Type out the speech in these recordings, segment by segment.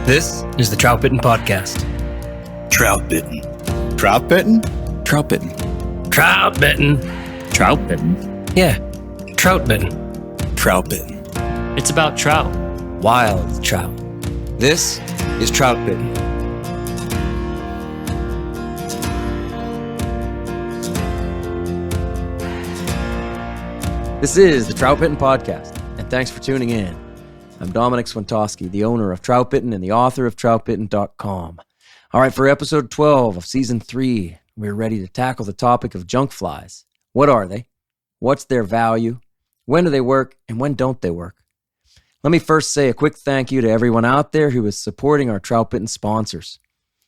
This is the Troutbitten Podcast. Troutbitten. Troutbitten? Troutbitten. Troutbitten. Troutbitten? Yeah, Troutbitten. Troutbitten. It's about trout. Wild trout. This is Troutbitten. This is the Troutbitten Podcast, and thanks for tuning in. I'm Dominic Swantowski, the owner of Troutbitten and the author of Troutbitten.com. All right, for episode 12 of season 3, we're ready to tackle the topic of junk flies. What are they? What's their value? When do they work, and when don't they work? Let me first say a quick thank you to everyone out there who is supporting our Troutbitten sponsors.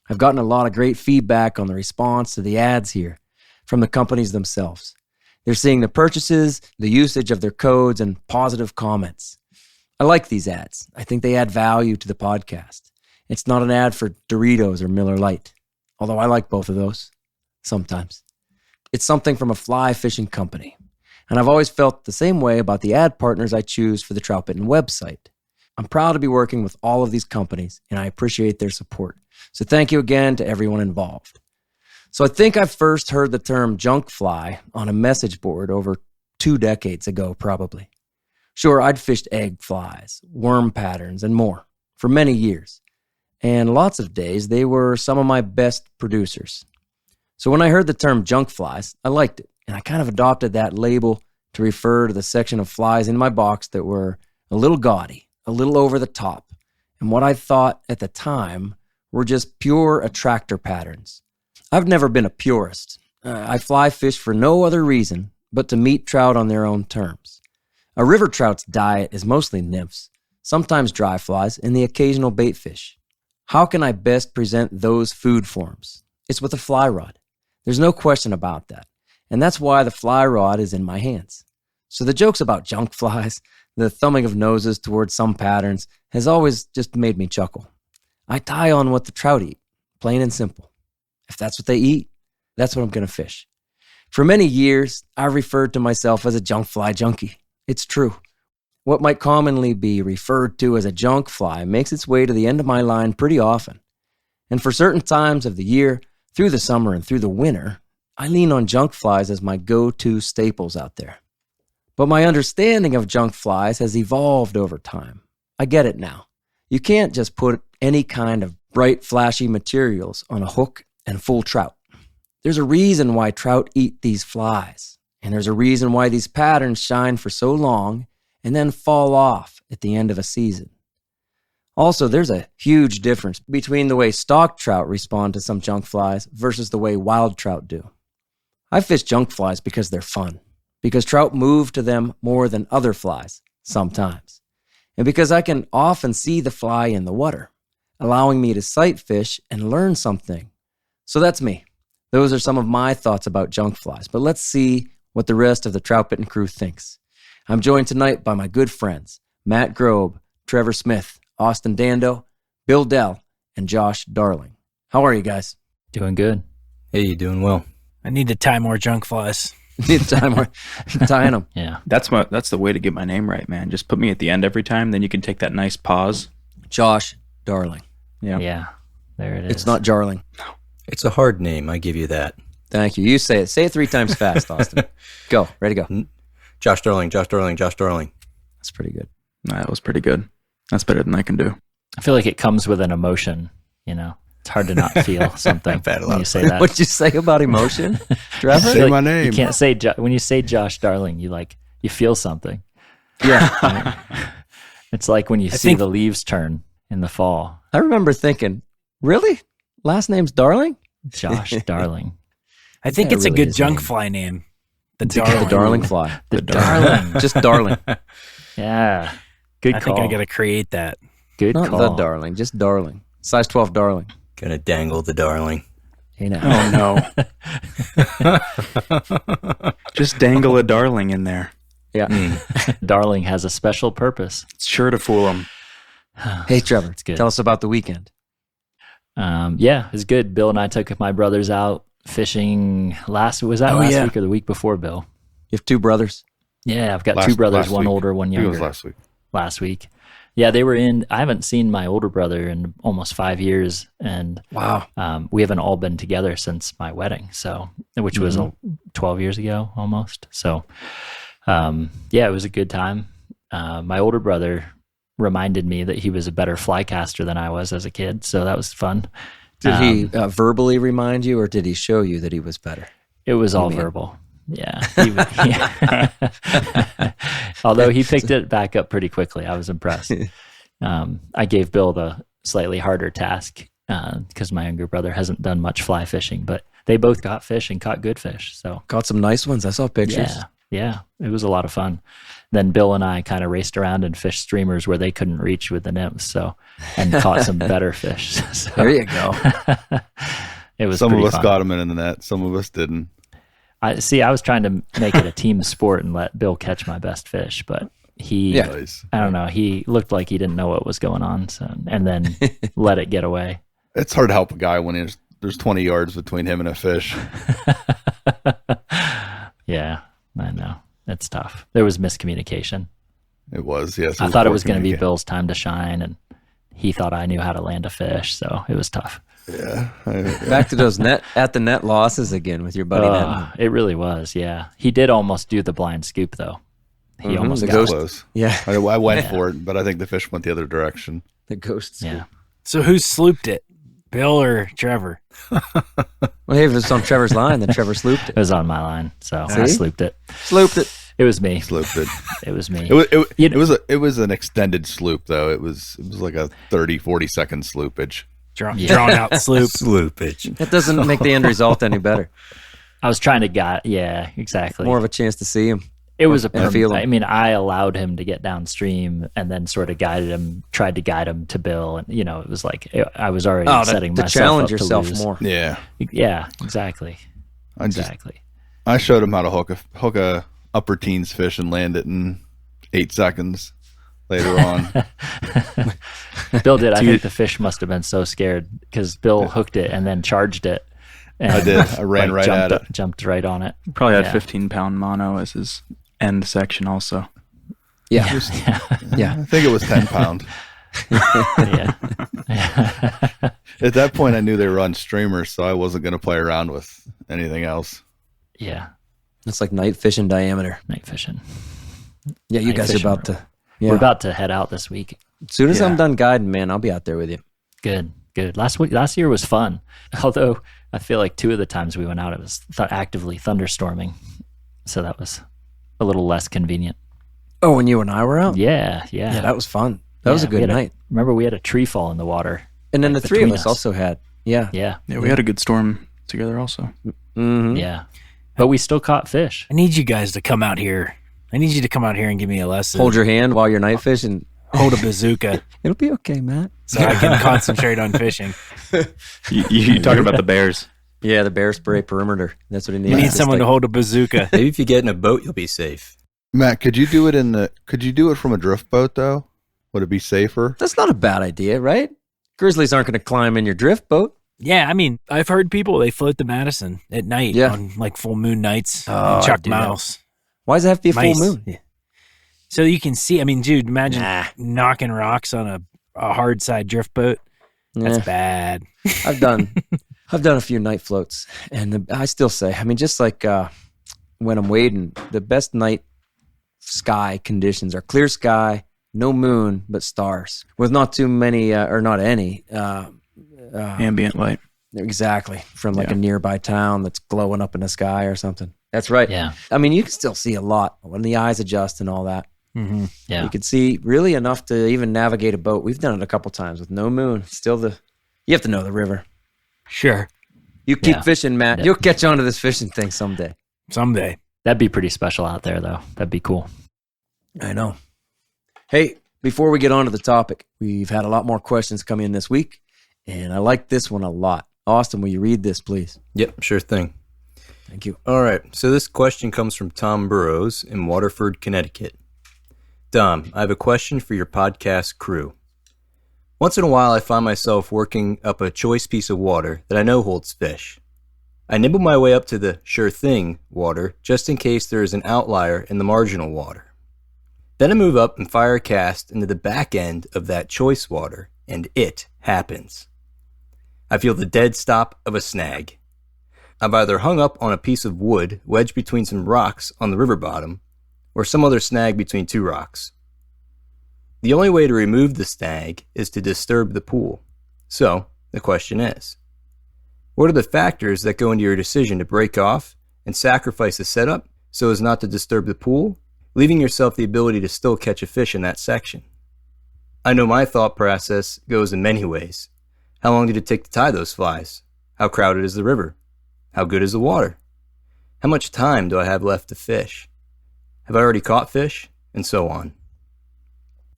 I've gotten a lot of great feedback on the response to the ads here from the companies themselves. They're seeing the purchases, the usage of their codes, and positive comments. I like these ads. I think they add value to the podcast. It's not an ad for Doritos or Miller Lite, although I like both of those sometimes. It's something from a fly fishing company, and I've always felt the same way about the ad partners I choose for the Troutbitten website. I'm proud to be working with all of these companies, and I appreciate their support. So thank you again to everyone involved. So I think I first heard the term junk fly on a message board over 2 decades ago, probably. Sure, I'd fished egg flies, worm patterns, and more for many years. And lots of days, they were some of my best producers. So when I heard the term junk flies, I liked it. And I kind of adopted that label to refer to the section of flies in my box that were a little gaudy, a little over the top, and what I thought at the time were just pure attractor patterns. I've never been a purist. I fly fish for no other reason but to meet trout on their own terms. A river trout's diet is mostly nymphs, sometimes dry flies, and the occasional bait fish. How can I best present those food forms? It's with a fly rod. There's no question about that. And that's why the fly rod is in my hands. So the jokes about junk flies, the thumbing of noses towards some patterns, has always just made me chuckle. I tie on what the trout eat, plain and simple. If that's what they eat, that's what I'm going to fish. For many years, I referred to myself as a junk fly junkie. It's true. What might commonly be referred to as a junk fly makes its way to the end of my line pretty often. And for certain times of the year, through the summer and through the winter, I lean on junk flies as my go-to staples out there. But my understanding of junk flies has evolved over time. I get it now. You can't just put any kind of bright, flashy materials on a hook and fool trout. There's a reason why trout eat these flies, and there's a reason why these patterns shine for so long and then fall off at the end of a season. Also, there's a huge difference between the way stock trout respond to some junk flies versus the way wild trout do. I fish junk flies because they're fun, because trout move to them more than other flies sometimes, and because I can often see the fly in the water, allowing me to sight fish and learn something. So that's me. Those are some of my thoughts about junk flies, but let's see what the rest of the Troutbitten crew thinks. I'm joined tonight by my good friends, Matt Grobe, Trevor Smith, Austin Dando, Bill Dell, and Josh Darling. How are you guys? Doing good. Hey, you doing well? I need to tie more junk flies. Need time more tying them. Yeah. That's the way to get my name right, man. Just put me at the end every time, then you can take that nice pause. Josh Darling. Yeah. There it is. It's not Jarling. It's a hard name, I give you that. Thank you. You say it. Say it 3 times fast, Austin. Go. Ready, go. Josh Darling, Josh Darling, Josh Darling. That's pretty good. That was pretty good. That's better than I can do. I feel like it comes with an emotion, you know. It's hard to not feel something when you say that. What'd you say about emotion, Trevor? Say my name. You can't say, when you say Josh Darling, you feel something. Yeah. It's like when you see the leaves turn in the fall. I remember thinking, really? Last name's Darling? Josh Darling. I think Yeah, it's really a good his junk name. fly name. The The Darling. Darling fly. The Darling. Just Darling. Yeah. Good I call. think I got to create that. Good Not call. the Darling, just Darling. Size 12 Darling. Gonna dangle the darling. Hey now. Oh, no. Just dangle a darling in there. Yeah. Darling has a special purpose. It's sure to fool them. Hey, Trevor. It's good. Tell us about the weekend. Yeah, it's good. Bill and I took my brothers out fishing last week or the week before, Bill? You have 2 brothers? Yeah, I've got 2 brothers, one older, one I think younger. it was last week. Last week. Yeah, they were in. I haven't seen my older brother in almost 5 years, and Wow. we haven't all been together since my wedding. So, which was 12 years ago almost. So, yeah, it was a good time. My older brother reminded me that he was a better fly caster than I was as a kid, so that was fun. Did he verbally remind you, or did he show you that he was better? It was all verbal. Yeah. Although he picked it back up pretty quickly. I was impressed. I gave Bill the slightly harder task because my younger brother hasn't done much fly fishing, but they both got fish and caught good fish. So Caught some nice ones. I saw pictures. yeah, it was a lot of fun. Then Bill and I kind of raced around and fished streamers where they couldn't reach with the nymphs, and caught some better fish. So, There you go. it was Some of pretty us fun. got them in the net. Some of us didn't. I was trying to make it a team sport and let Bill catch my best fish, but he, Nice. I don't know, he looked like he didn't know what was going on, and then let it get away. It's hard to help a guy when there's 20 yards between him and a fish. Yeah, I know. It's tough. There was miscommunication. It was, yes. I thought it was going to be Bill's time to shine, and he thought I knew how to land a fish, so it was tough. Yeah. Back to those at the net losses again with your buddy Ned. It really was, yeah. He did almost do the blind scoop, though. He almost the got ghost. Close. Yeah, I went for it, but I think the fish went the other direction. the ghosts. Yeah. So who slooped it? Bill or Trevor? Well, hey, if it's on Trevor's line, then Trevor slooped It it. was on my line, so I See? slooped it. Slooped it. It was me. Slooped it. It was me. It was an extended sloop though. It was like a 30-40 second sloopage. Drawn out sloop. Sloopage. That doesn't make the end result any better. I was trying to yeah, exactly. More of a chance to see him. It was and feel him. I mean, I allowed him to get downstream and then sort of tried to guide him to Bill. And, it was like, I was already setting to myself challenge up yourself to lose. more. Yeah. Yeah, exactly. I showed him how to hook a upper teens fish and land it in 8 seconds later on. Bill did. I think the fish must have been so scared because Bill hooked it and then charged it. And I did. I ran right at it. Jumped right on it. Probably had Yeah. 15-pound mono as his end section also. Yeah. Yeah. I think it was 10 pound. Yeah. At that point, I knew they were on streamers, so I wasn't going to play around with anything else. Yeah. It's like night fishing diameter. Night fishing. Yeah, you Night guys are fishing. about to. Yeah. We're about to head out this week. As soon as Yeah. I'm done guiding, man, I'll be out there with you. Good. Last year was fun. Although I feel like 2 of the times we went out, it was actively thunderstorming. So that was a little less convenient. Oh, when you and I were out? Yeah. Yeah, that was fun. That was a good night. Remember, we had a tree fall in the water. And then the three of between us us. also had. Yeah. Yeah. Yeah, we had a good storm together also. Mm-hmm. Yeah. But we still caught fish. I need you guys to come out here. I need you to come out here and give me a lesson. Hold your hand while you're night fishing. Hold a bazooka It'll be okay, Matt. so I can concentrate on fishing. You talking about the bears? Yeah, the bear spray perimeter. That's what he needs. You need Just someone to like- hold a bazooka. Maybe if you get in a boat, you'll be safe. Matt, could you do it from a drift boat though? Would it be safer? That's not a bad idea, right? Grizzlies aren't going to climb in your drift boat. Yeah, I mean, I've heard people, they float the Madison at night Yeah. on like full moon nights Oh, and I chuck do that. mouse. Why does it have to be a Mice. full moon? Yeah. So you can see, I mean, dude, imagine Nah. knocking rocks on a hard side drift boat. That's Yeah. bad. I've done a few night floats, and I still say, I mean, just like when I'm wading, the best night sky conditions are clear sky, no moon, but stars, with not too many or not any. Ambient light. Exactly, from like Yeah. a nearby town that's glowing up in the sky or something. That's right. Yeah. I mean, you can still see a lot when the eyes adjust and all that. Mm-hmm. Yeah. You could see really enough to even navigate a boat. We've done it a couple times with no moon. Still you have to know the river. Sure. You keep Yeah. fishing, Matt. Yeah. You'll catch on to this fishing thing someday. Someday. That'd be pretty special out there, though. That'd be cool. I know. Hey, before we get on to the topic, we've had a lot more questions come in this week, and I like this one a lot. Austin, will you read this, please? Yep, sure thing. Thank you. All right, so this question comes from Tom Burrows in Waterford, Connecticut. Dom, I have a question for your podcast crew. Once in a while, I find myself working up a choice piece of water that I know holds fish. I nibble my way up to the sure thing water just in case there is an outlier in the marginal water. Then I move up and fire a cast into the back end of that choice water, and it happens. I feel the dead stop of a snag. I've either hung up on a piece of wood wedged between some rocks on the river bottom, or some other snag between two rocks. The only way to remove the snag is to disturb the pool. So, the question is, what are the factors that go into your decision to break off and sacrifice the setup so as not to disturb the pool, leaving yourself the ability to still catch a fish in that section? I know my thought process goes in many ways. How long did it take to tie those flies? How crowded is the river? How good is the water? How much time do I have left to fish? Have I already caught fish? And so on.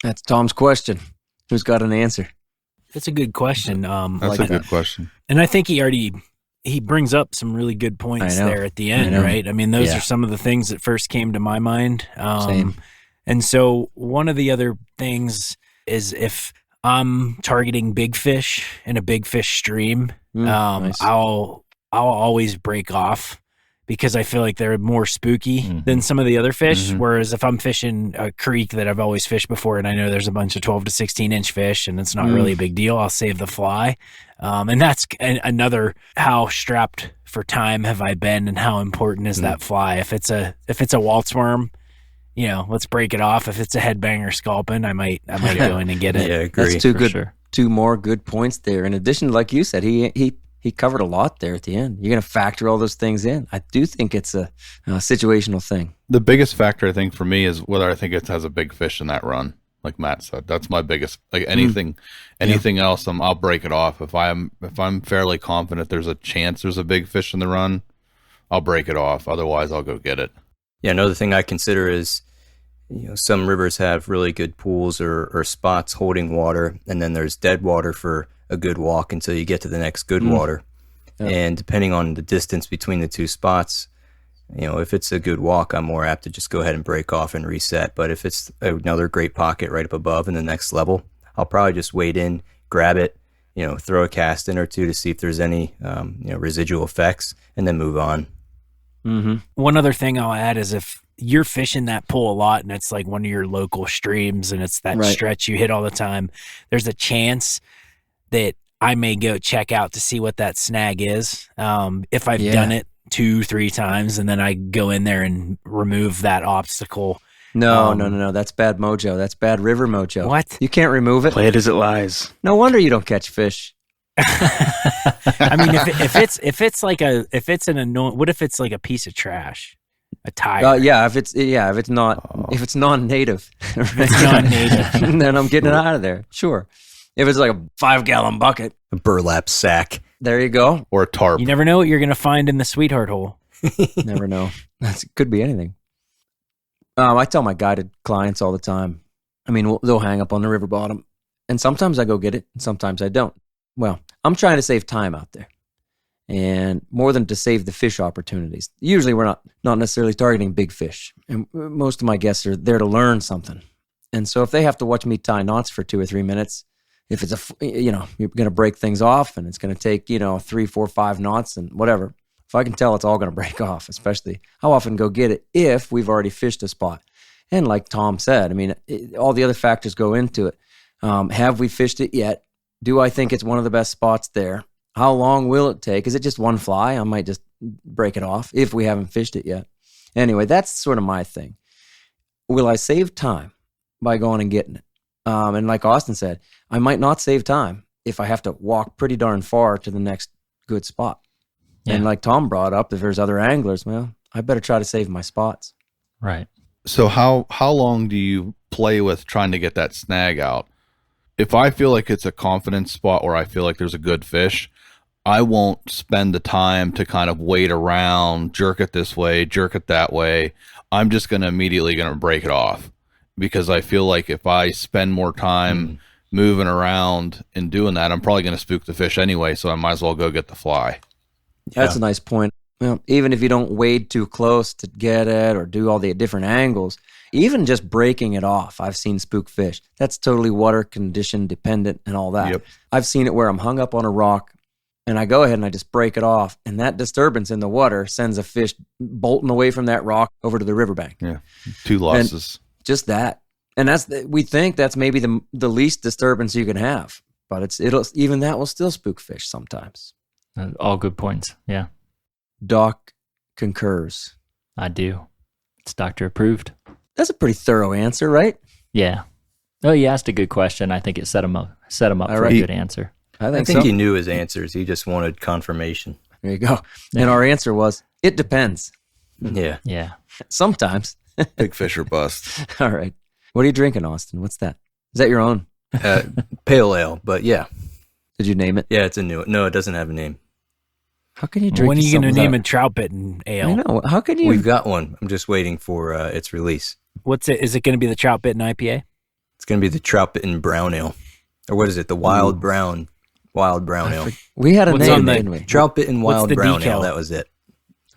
That's Tom's question. Who's got an answer? That's a good question. That's a good question. And I think he brings up some really good points there at the end, right? I mean, those are some of the things that first came to my mind. Same. And so one of the other things is if I'm targeting big fish in a big fish stream, Nice. I'll always break off because I feel like they're more spooky than some of the other fish. Whereas if I'm fishing a creek that I've always fished before and I know there's a bunch of 12 to 16 inch fish and it's not really a big deal, I'll save the fly. And that's another, how strapped for time have I been and how important is that fly? If it's a waltz worm, let's break it off. If it's a headbanger sculpin, I might go in and get it. Yeah, I agree. That's two more good points there. In addition, like you said, he covered a lot there at the end. You're going to factor all those things in. I do think it's a situational thing. The biggest factor, I think, for me is whether I think it has a big fish in that run. Like Matt said, that's my biggest. Like anything else, I'll break it off. If I'm fairly confident there's a chance there's a big fish in the run, I'll break it off. Otherwise, I'll go get it. Yeah, another thing I consider is, some rivers have really good pools or spots holding water, and then there's dead water for a good walk until you get to the next good water. Yeah. And depending on the distance between the two spots, if it's a good walk, I'm more apt to just go ahead and break off and reset. But if it's another great pocket right up above in the next level, I'll probably just wade in, grab it, throw a cast in or two to see if there's any residual effects, and then move on. One other thing I'll add is if you're fishing that pool a lot and it's like one of your local streams and it's that stretch you hit all the time, there's a chance that I may go check out to see what that snag is. If I've done it 2-3 times and then I go in there and remove that obstacle. No. That's bad mojo. That's bad river mojo. What? You can't remove it. Play it as it lies. No wonder you don't catch fish. I mean, if it's what if it's like a piece of trash, a tire? If it's non-native, If it's non-native, then I'm getting it out of there. Sure. If it's like a 5-gallon bucket, A burlap sack. there you go. Or a tarp. you never know what you're going to find in the sweetheart hole. Never know. It could be anything. I tell my guided clients all the time. I mean, they'll hang up on the river bottom, and sometimes I go get it, and sometimes I don't. Well, I'm trying to save time out there, and more than to save the fish opportunities. Usually, we're not necessarily targeting big fish, and most of my guests are there to learn something. And so, if they have to watch me tie knots for 2 or 3 minutes, if it's you're going to break things off, and it's going to take 3, 4, 5 knots, and whatever. If I can tell it's all going to break off, especially how often go get it if we've already fished a spot. And like Tom said, I mean, all the other factors go into it. Have we fished it yet? Do I think it's one of the best spots there? How long will it take? Is it just one fly? I might just break it off if we haven't fished it yet. Anyway, that's sort of my thing. Will I save time by going and getting it? And like Austin said, I might not save time if I have to walk pretty darn far to the next good spot. Yeah. And like Tom brought up, if there's other anglers, well, I better try to save my spots. Right. So how long do you play with trying to get that snag out? If I feel like it's a confidence spot where I feel like there's a good fish, I won't spend the time to kind of wait around, jerk it this way, jerk it that way. I'm just immediately going to break it off, because I feel like if I spend more time moving around and doing that, I'm probably going to spook the fish anyway, so I might as well go get the fly. That's a nice point. Well, even if you don't wade too close to get it or do all the different angles, even just breaking it off, I've seen spook fish. That's totally water condition dependent and all that. Yep. I've seen it where I'm hung up on a rock and I go ahead and I just break it off, and that disturbance in the water sends a fish bolting away from that rock over to the riverbank. Yeah, 2 losses. And just that. And we think that's maybe the least disturbance you can have, but even that will still spook fish sometimes. All good points. Yeah, Doc concurs. I do. It's doctor approved. That's a pretty thorough answer, right? Yeah. Oh, you asked a good question. I think it set him up for a good answer. I think so. he knew his answers. He just wanted confirmation. There you go. And our answer was, it depends. Yeah. Yeah. Sometimes. Big fish or bust. All right. What are you drinking, Austin? What's that? Is that your own? Pale ale, but yeah. Did you name it? Yeah, it's a new one. No, it doesn't have a name. How can you drink When are you going to something name without- a Troutbitten ale? I know. How can you? We've got one. I'm just waiting for its release. What's it? Is it going to be the Troutbitten IPA? It's going to be the Troutbitten Brown Ale. Or what is it? The Wild Brown Ale. We had a What's name, on the- didn't we? Troutbitten What's Wild the Brown decal? Ale. That was it.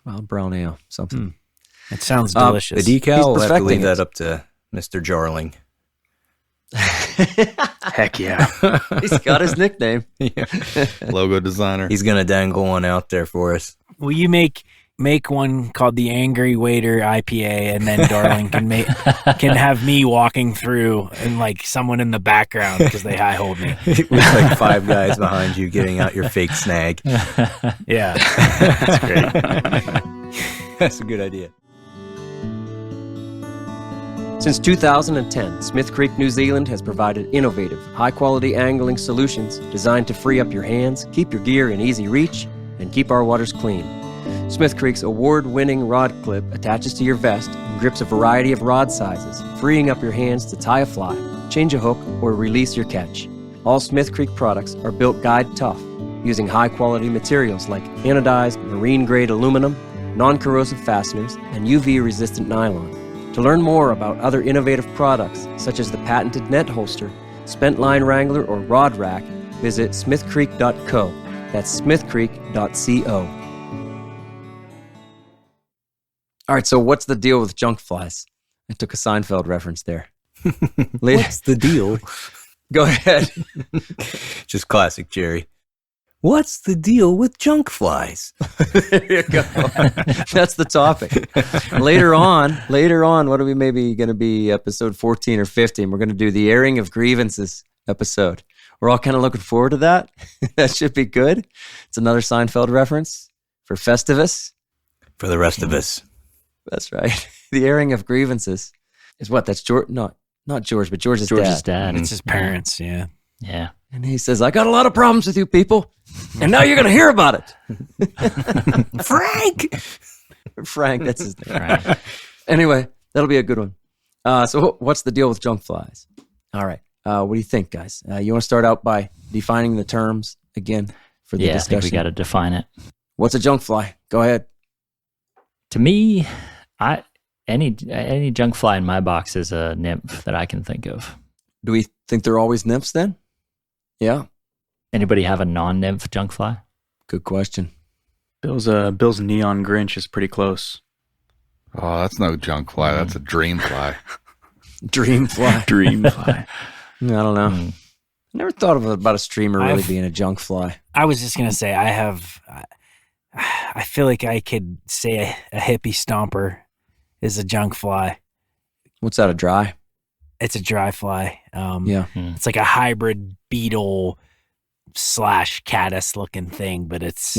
Wild brown ale. Something. It sounds delicious. The decal, He's we'll have to perfecting leave that it. up to Mr. Jarling. Heck yeah. He's got his nickname. Logo designer. He's going to dangle one out there for us. Will you make one called the Angry Waiter IPA, and then Darling can have me walking through and like someone in the background because they high hold me. With like 5 guys behind you getting out your fake snag. Yeah, That's great. That's a good idea. Since 2010, Smith Creek, New Zealand has provided innovative, high-quality angling solutions designed to free up your hands, keep your gear in easy reach, and keep our waters clean. Smith Creek's award-winning rod clip attaches to your vest and grips a variety of rod sizes, freeing up your hands to tie a fly, change a hook, or release your catch. All Smith Creek products are built guide tough, using high-quality materials like anodized marine-grade aluminum, non-corrosive fasteners, and UV-resistant nylon. To learn more about other innovative products, such as the patented net holster, spent line wrangler, or rod rack, visit smithcreek.co. That's smithcreek.co. All right, so what's the deal with junk flies? I took a Seinfeld reference there. What's the deal? Go ahead. Just classic Jerry. What's the deal with junk flies? There you go. That's the topic. Later on, what are we maybe going to be, episode 14 or 15? We're going to do the airing of grievances episode. We're all kind of looking forward to that. That should be good. It's another Seinfeld reference for Festivus. For the rest of us. That's right. The airing of grievances is what? That's George. Not George, but George's dad. It's his parents. Yeah. Yeah. And he says, I got a lot of problems with you people, and now you're going to hear about it. Frank, that's his name. Right. Anyway, that'll be a good one. So what's the deal with junk flies? All right. What do you think, guys? You want to start out by defining the terms again for the Yeah, I discussion? think we got to define it. What's a junk fly? Go ahead. To me, any junk fly in my box is a nymph that I can think of. Do we think they're always nymphs then? Yeah. Anybody have a non-nymph junk fly? Good question. Bill's neon Grinch is pretty close. Oh, that's no junk fly. That's a dream fly. Dream fly. Dream fly. I don't know. Mm. I never thought about a streamer really being a junk fly. I was just gonna say I feel like I could say a hippie stomper is a junk fly. What's that, a dry? It's a dry fly. Yeah. It's like a hybrid beetle / caddis looking thing, but it's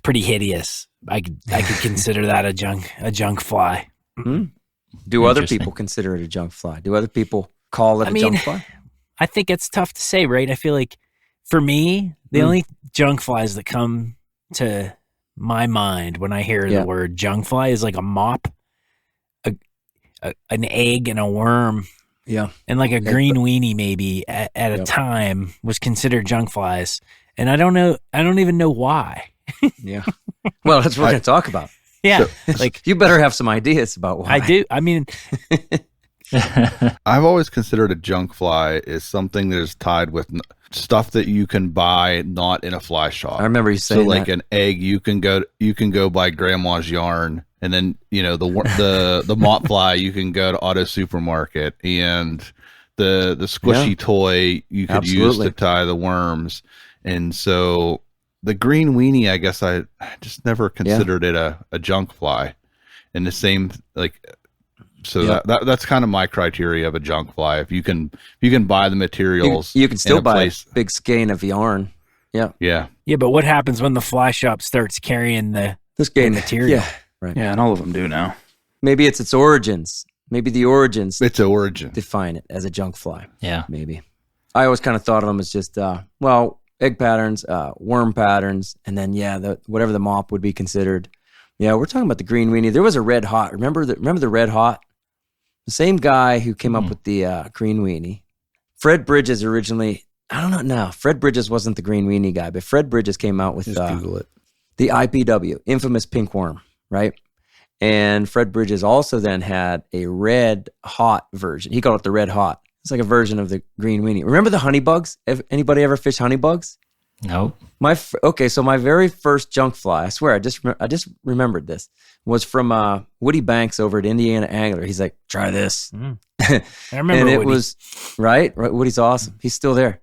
pretty hideous. I could consider that a junk fly. Do other Interesting. people consider it a junk fly? Do other people call it a junk fly? I think it's tough to say, right? I feel like for me, the only junk flies that come to my mind when I hear the word junk fly is like a mop, an egg, and a worm. Yeah. And like a green weenie maybe at a time was considered junk flies. And I don't even know why. Yeah. Well, that's what we're going to talk about. Yeah. Like You better have some ideas about why. I do. I mean, I've always considered a junk fly is something that is tied with stuff that you can buy not in a fly shop. I remember you saying so like that. an egg, you can go buy grandma's yarn, and then the mop fly you can go to Auto Supermarket, and the squishy toy you could use to tie the worms. And so the green weenie, I guess I just never considered it a junk fly. And the same, like So Yeah. that's kind of my criteria of a junk fly. If you can buy the materials, You can still in a buy place- a big skein of yarn. Yeah. Yeah. Yeah, but what happens when the fly shop starts carrying the Skein material? Yeah. Right. Yeah, and all of them do now. Maybe it's its origins. Maybe the origins It's origin. define it as a junk fly. Yeah. Maybe. I always kind of thought of them as just, egg patterns, worm patterns, and then, whatever the mop would be considered. Yeah, we're talking about the green weenie. There was a red hot. Remember the red hot? The same guy who came up with the green weenie. Fred Bridges originally, I don't know now. Fred Bridges wasn't the green weenie guy, but Fred Bridges came out with Just Google it. the IPW, infamous pink worm, right? And Fred Bridges also then had a red hot version. He called it the red hot. It's like a version of the green weenie. Remember the honey bugs? Anybody ever fish honey bugs? Nope. So my very first junk fly, I swear, I just remembered this, was from Woody Banks over at Indiana Angler. He's like, try this. I remember And it Woody. was, right? Woody's awesome. He's still there.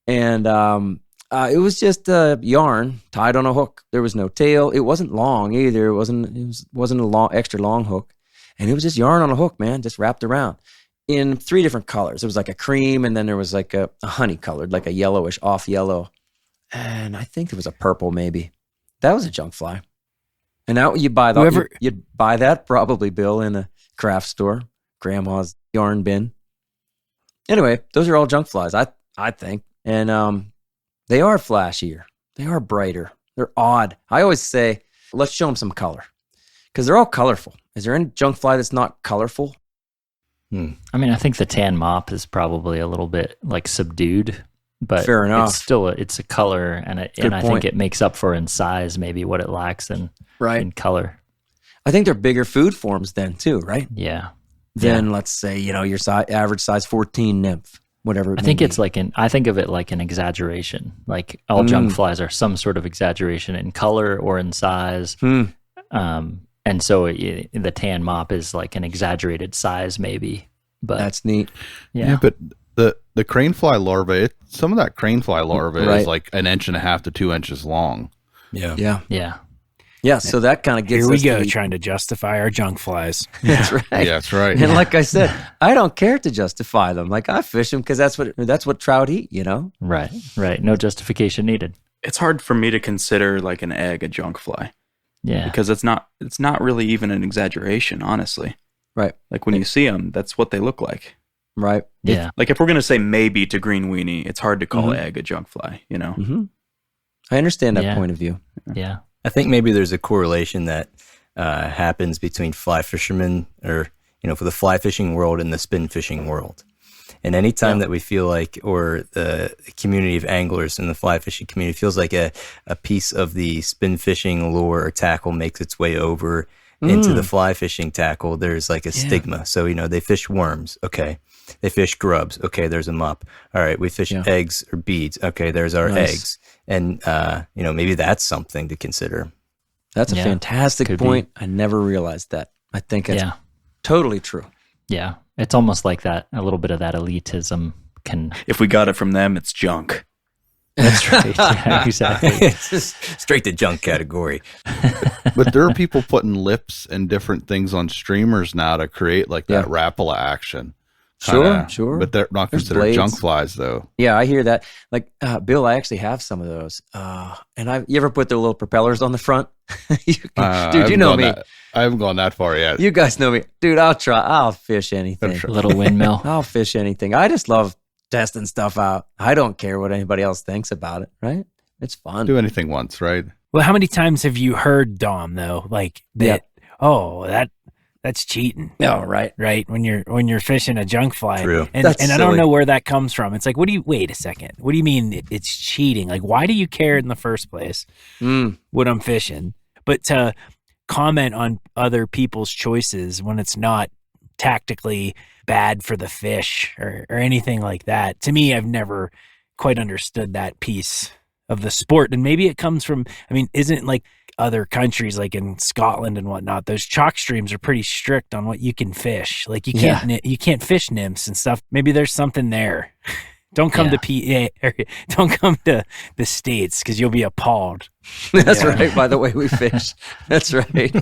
And it was just yarn tied on a hook. There was no tail. It wasn't long either. It wasn't a extra long hook. And it was just yarn on a hook, man, just wrapped around in 3 different colors. It was like a cream, and then there was like a honey colored, like a yellowish off yellow. And I think it was a purple maybe. That was a junk fly. And now you buy that. You'd buy that probably, Bill, in a craft store, grandma's yarn bin. Anyway, those are all junk flies, I think. And they are flashier. They are brighter. They're odd. I always say, let's show them some color, because they're all colorful. Is there any junk fly that's not colorful? I mean, I think the tan mop is probably a little bit like subdued, but Fair enough. it's still it's a color, and I point. think it makes up for in size maybe what it lacks in color. I think they're bigger food forms then too, right? Yeah. Than let's say, your average size 14 nymph, whatever. I think it's I think of it like an exaggeration. Like all junk flies are some sort of exaggeration in color or in size. And so the tan mop is like an exaggerated size maybe. But that's neat. Yeah, but the crane fly larva, some of that crane fly larva is like 1.5 to 2 inches long. Yeah. Yeah. So that kind of gets Here we us go, to trying to justify our junk flies. That's right. Yeah, that's right. And like I said, I don't care to justify them. Like I fish them because that's what trout eat, Right. No justification needed. It's hard for me to consider like an egg a junk fly. Yeah. Because it's not really even an exaggeration, honestly. Right. Like when you see them, that's what they look like. Right. Yeah. Like if we're going to say maybe to green weenie, it's hard to call egg a junk fly, Mm-hmm. I understand that point of view. Yeah. I think maybe there's a correlation that happens between fly fishermen, or for the fly fishing world and the spin fishing world. And anytime that we feel like, or the community of anglers in the fly fishing community feels like a piece of the spin fishing lure or tackle makes its way over into the fly fishing tackle, there's like a stigma. So, they fish worms. Okay. They fish grubs. Okay. There's a mup. All right. We fish eggs or beads. Okay. There's our eggs. And, maybe that's something to consider. That's a fantastic Could point. I never realized that. I think it's totally true. Yeah. It's almost like that, a little bit of that elitism can. If we got it from them, it's junk. That's right. Yeah, exactly. It's just straight to junk category. But there are people putting lips and different things on streamers now to create like that Rapala action. Sure. But they're not There's considered blades. junk flies, though. Yeah, I hear that. Like, Bill, I actually have some of those. And you ever put their little propellers on the front? Dude, you know me. I haven't gone that far yet. You guys know me. Dude, I'll fish anything. A little windmill. I'll fish anything. I just love testing stuff out. I don't care what anybody else thinks about it, right? It's fun. Do anything once, right? Well, how many times have you heard, Dom, though, like that? Oh, that's cheating. Oh, right. Right. When you're fishing a junk fly. True. And That's I don't silly. know where that comes from. It's like, wait a second. What do you mean it's cheating? Like, why do you care in the first place when I'm fishing? But to comment on other people's choices when it's not tactically bad for the fish or anything like that. To me, I've never quite understood that piece of the sport. And maybe it comes from, isn't like other countries like in Scotland and whatnot, those chalk streams are pretty strict on what you can fish. Like you can't fish nymphs and stuff. Maybe there's something there. Don't come to PA. Don't come to the States because you'll be appalled. That's right. By the way we fish. That's right.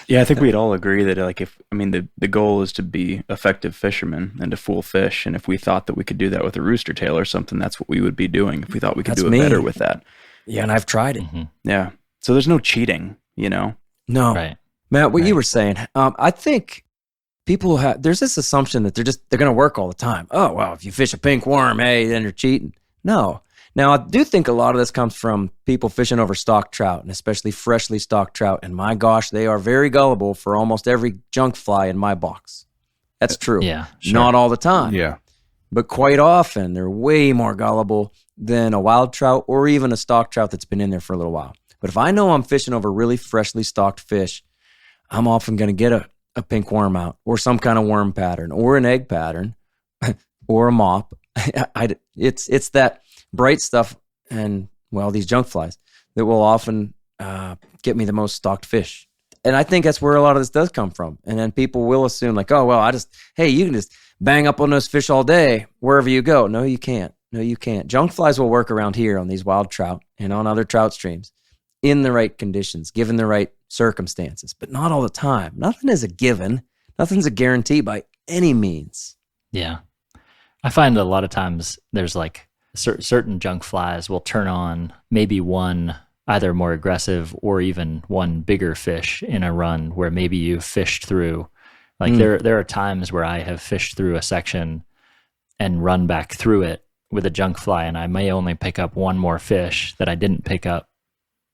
Yeah, I think we'd all agree that the goal is to be effective fishermen and to fool fish. And if we thought that we could do that with a rooster tail or something, that's what we would be doing. If we thought we could do it better with that. Yeah, and I've tried it. Mm-hmm. Yeah. So there's no cheating, No. Right. Matt, what you were saying, I think people there's this assumption that they're going to work all the time. Oh, well, if you fish a pink worm, hey, then you're cheating. No. Now, I do think a lot of this comes from people fishing over stock trout, and especially freshly stocked trout. And my gosh, they are very gullible for almost every junk fly in my box. That's true. Yeah. Sure. Not all the time. Yeah. But quite often, they're way more gullible than a wild trout or even a stock trout that's been in there for a little while. But if I know I'm fishing over really freshly stocked fish, I'm often going to get a pink worm out or some kind of worm pattern or an egg pattern or a mop. It's that bright stuff and, well, these junk flies that will often get me the most stocked fish. And I think that's where a lot of this does come from. And then people will assume like, oh, well, you can just bang up on those fish all day wherever you go. No, you can't. No, you can't. Junk flies will work around here on these wild trout and on other trout streams in the right conditions, given the right circumstances, but not all the time. Nothing is a given. Nothing's a guarantee by any means. Yeah. I find a lot of times there's like certain junk flies will turn on maybe one either more aggressive or even one bigger fish in a run where maybe you fished through. Like there are times where I have fished through a section and run back through it with a junk fly, and I may only pick up one more fish that I didn't pick up,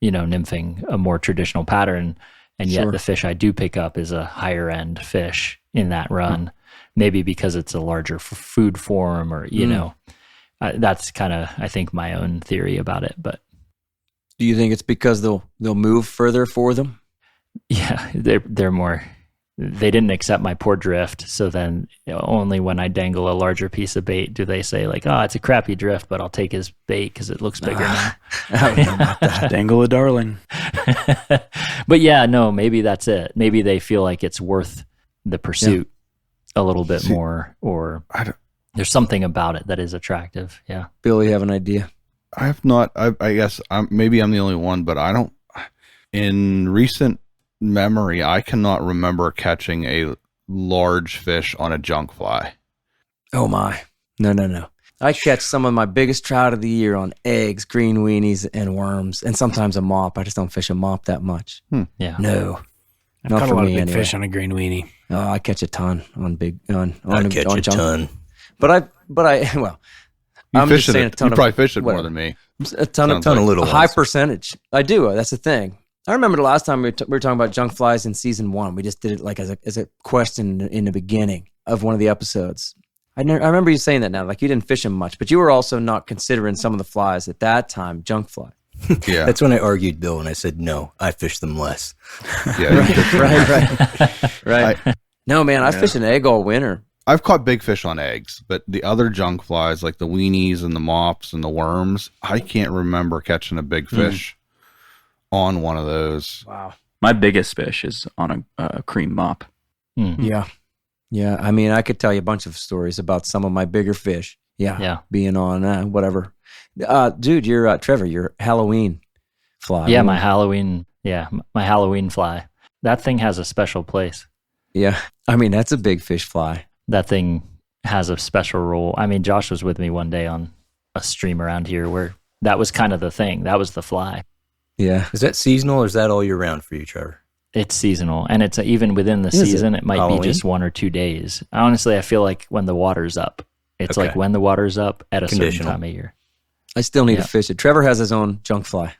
nymphing a more traditional pattern. And yet the fish I do pick up is a higher end fish in that run, maybe because it's a larger food form or, that's kind of, I think, my own theory about it. But do you think it's because they'll move further for them? Yeah, they're more, they didn't accept my poor drift. So then only when I dangle a larger piece of bait do they say like, oh, it's a crappy drift, but I'll take his bait because it looks bigger now. I don't know about that. Dangle a darling. But yeah, no, maybe that's it. Maybe they feel like it's worth the pursuit a little bit more, or there's something about it that is attractive. Yeah. Bill, you have an idea? I have not. I guess maybe I'm the only one, but I don't. In recent memory, I cannot remember catching a large fish on a junk fly. Oh my. No. I catch some of my biggest trout of the year on eggs, green weenies, and worms, and sometimes a mop. I just don't fish a mop that much. Yeah. No. I've Not caught for a lot of me big anyway. fish on a green weenie. Oh, I catch a ton on I catch a junk. ton. But I'm You just saying you probably fish it more than me. A ton of little a high ones. percentage. I do. That's the thing. I remember the last time we were talking about junk flies in season 1. We just did it like as a question in the beginning of one of the episodes. I remember you saying that now, like you didn't fish them much, but you were also not considering some of the flies at that time junk fly. Yeah. That's when I argued Bill and I said, no, I fish them less. Yeah. Right. No, man, I fish an egg all winter. I've caught big fish on eggs, but the other junk flies, like the weenies and the mops and the worms, I can't remember catching a big fish on one of those. Wow. My biggest fish is on a cream mop. Yeah. Yeah. I mean, I could tell you a bunch of stories about some of my bigger fish. Yeah. Being on whatever. Dude, you're Trevor, your Halloween fly. Yeah, my Halloween fly. That thing has a special place. Yeah. I mean, that's a big fish fly. That thing has a special role. I mean, Josh was with me one day on a stream around here where that was kind of the thing. That was the fly. Yeah. Is that seasonal or is that all year round for you, Trevor? It's seasonal, and it's even within the season. It might Halloween? be just 1 or 2 days. Honestly, I feel like when the water's up, it's Okay. like when the water's up at a certain Conditional. time of year. I still need to fish it. Trevor has his own junk fly.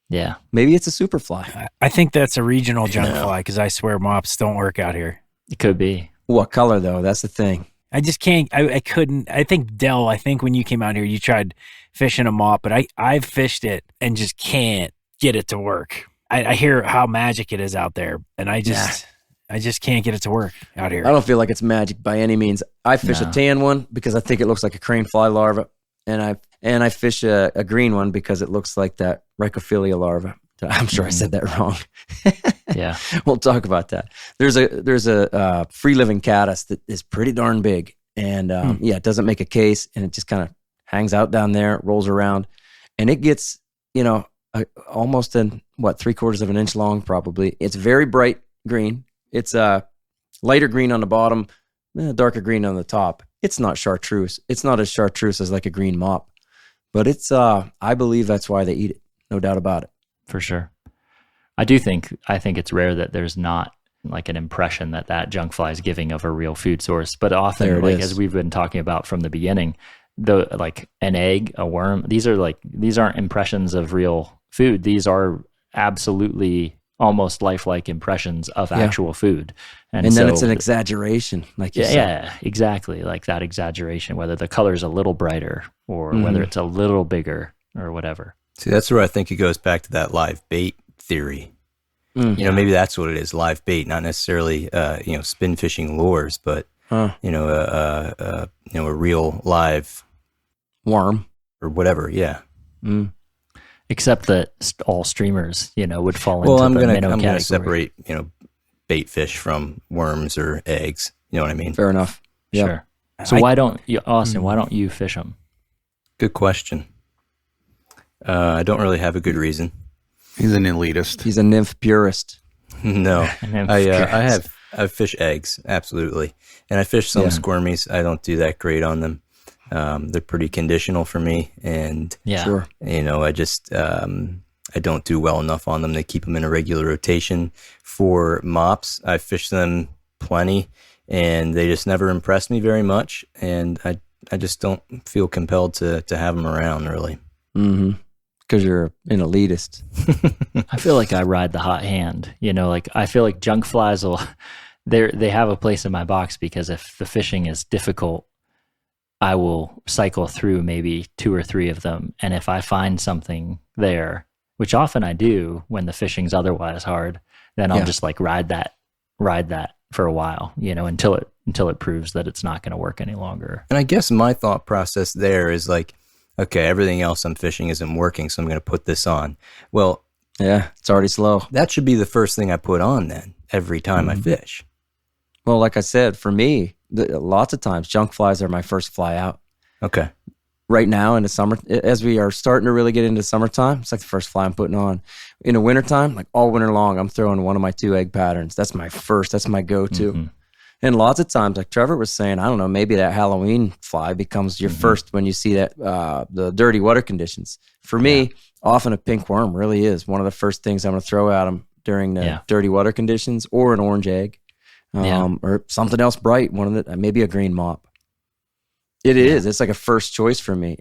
Yeah. Maybe it's a super fly. I think that's a regional junk fly because I swear mops don't work out here. It could be. What color though? That's the thing. I just can't. I couldn't. I think Dell. I think when you came out here, you tried fishing a mop, but I've fished it and just can't get it to work. I hear how magic it is out there, and I just can't get it to work out here. I don't feel like it's magic by any means. I fish a tan one because I think it looks like a crane fly larva, and I fish a green one because it looks like that Rhicophilia larva. I'm sure I said that wrong. Yeah. We'll talk about that. There's a free living caddis that is pretty darn big, and it doesn't make a case, and it just kind of hangs out down there, rolls around, and it gets, almost three-quarters of an inch long probably. It's very bright green. It's lighter green on the bottom, darker green on the top. It's not chartreuse. It's not as chartreuse as like a green mop, but it's, I believe that's why they eat it. No doubt about it. For sure. I think it's rare that there's not like an impression that junk fly is giving of a real food source. But often, like as we've been talking about from the beginning, like an egg, a worm, these aren't impressions of real food. These are absolutely almost lifelike impressions of actual food. And then so it's an exaggeration, like you said. Yeah, exactly. Like that exaggeration, whether the color is a little brighter or whether it's a little bigger or whatever. See, that's where I think it goes back to that live bait theory. Maybe that's what it is, live bait, not necessarily, spin fishing lures, but, a real live worm or whatever. Yeah. Except that all streamers, would fall into I'm the minnow category. I'm going to separate, bait fish from worms or eggs. You know what I mean? Fair enough. Yeah. Sure. So why don't you, Austin, why don't you fish them? Good question. I don't really have a good reason. He's an elitist. He's a nymph purist. No, I fish eggs, absolutely. And I fish some squirmies. I don't do that great on them. They're pretty conditional for me. And, Sure. I just, I don't do well enough on them to keep them in a regular rotation. For mops, I fish them plenty and they just never impress me very much. And I just don't feel compelled to have them around really. Mm-hmm. Because you're an elitist. I feel like I ride the hot hand. Like I feel like junk flies they have a place in my box because if the fishing is difficult, I will cycle through maybe 2 or 3 of them. And if I find something there, which often I do when the fishing's otherwise hard, then I'll just like ride that for a while, until it proves that it's not going to work any longer. And I guess my thought process there is like, okay, everything else I'm fishing isn't working, so I'm going to put this on. Well, yeah, it's already slow. That should be the first thing I put on then, every time I fish. Well, like I said, for me, lots of times, junk flies are my first fly out. Okay. Right now in the summer, as we are starting to really get into summertime, it's like the first fly I'm putting on. In the wintertime, like all winter long, I'm throwing one of my 2 egg patterns. That's my go-to. Mm-hmm. And lots of times, like Trevor was saying, I don't know, maybe that Halloween fly becomes your first when you see that the dirty water conditions. For me, often a pink worm really is one of the first things I'm going to throw at them during the dirty water conditions, or an orange egg, or something else bright, maybe a green mop. It is. It's like a first choice for me.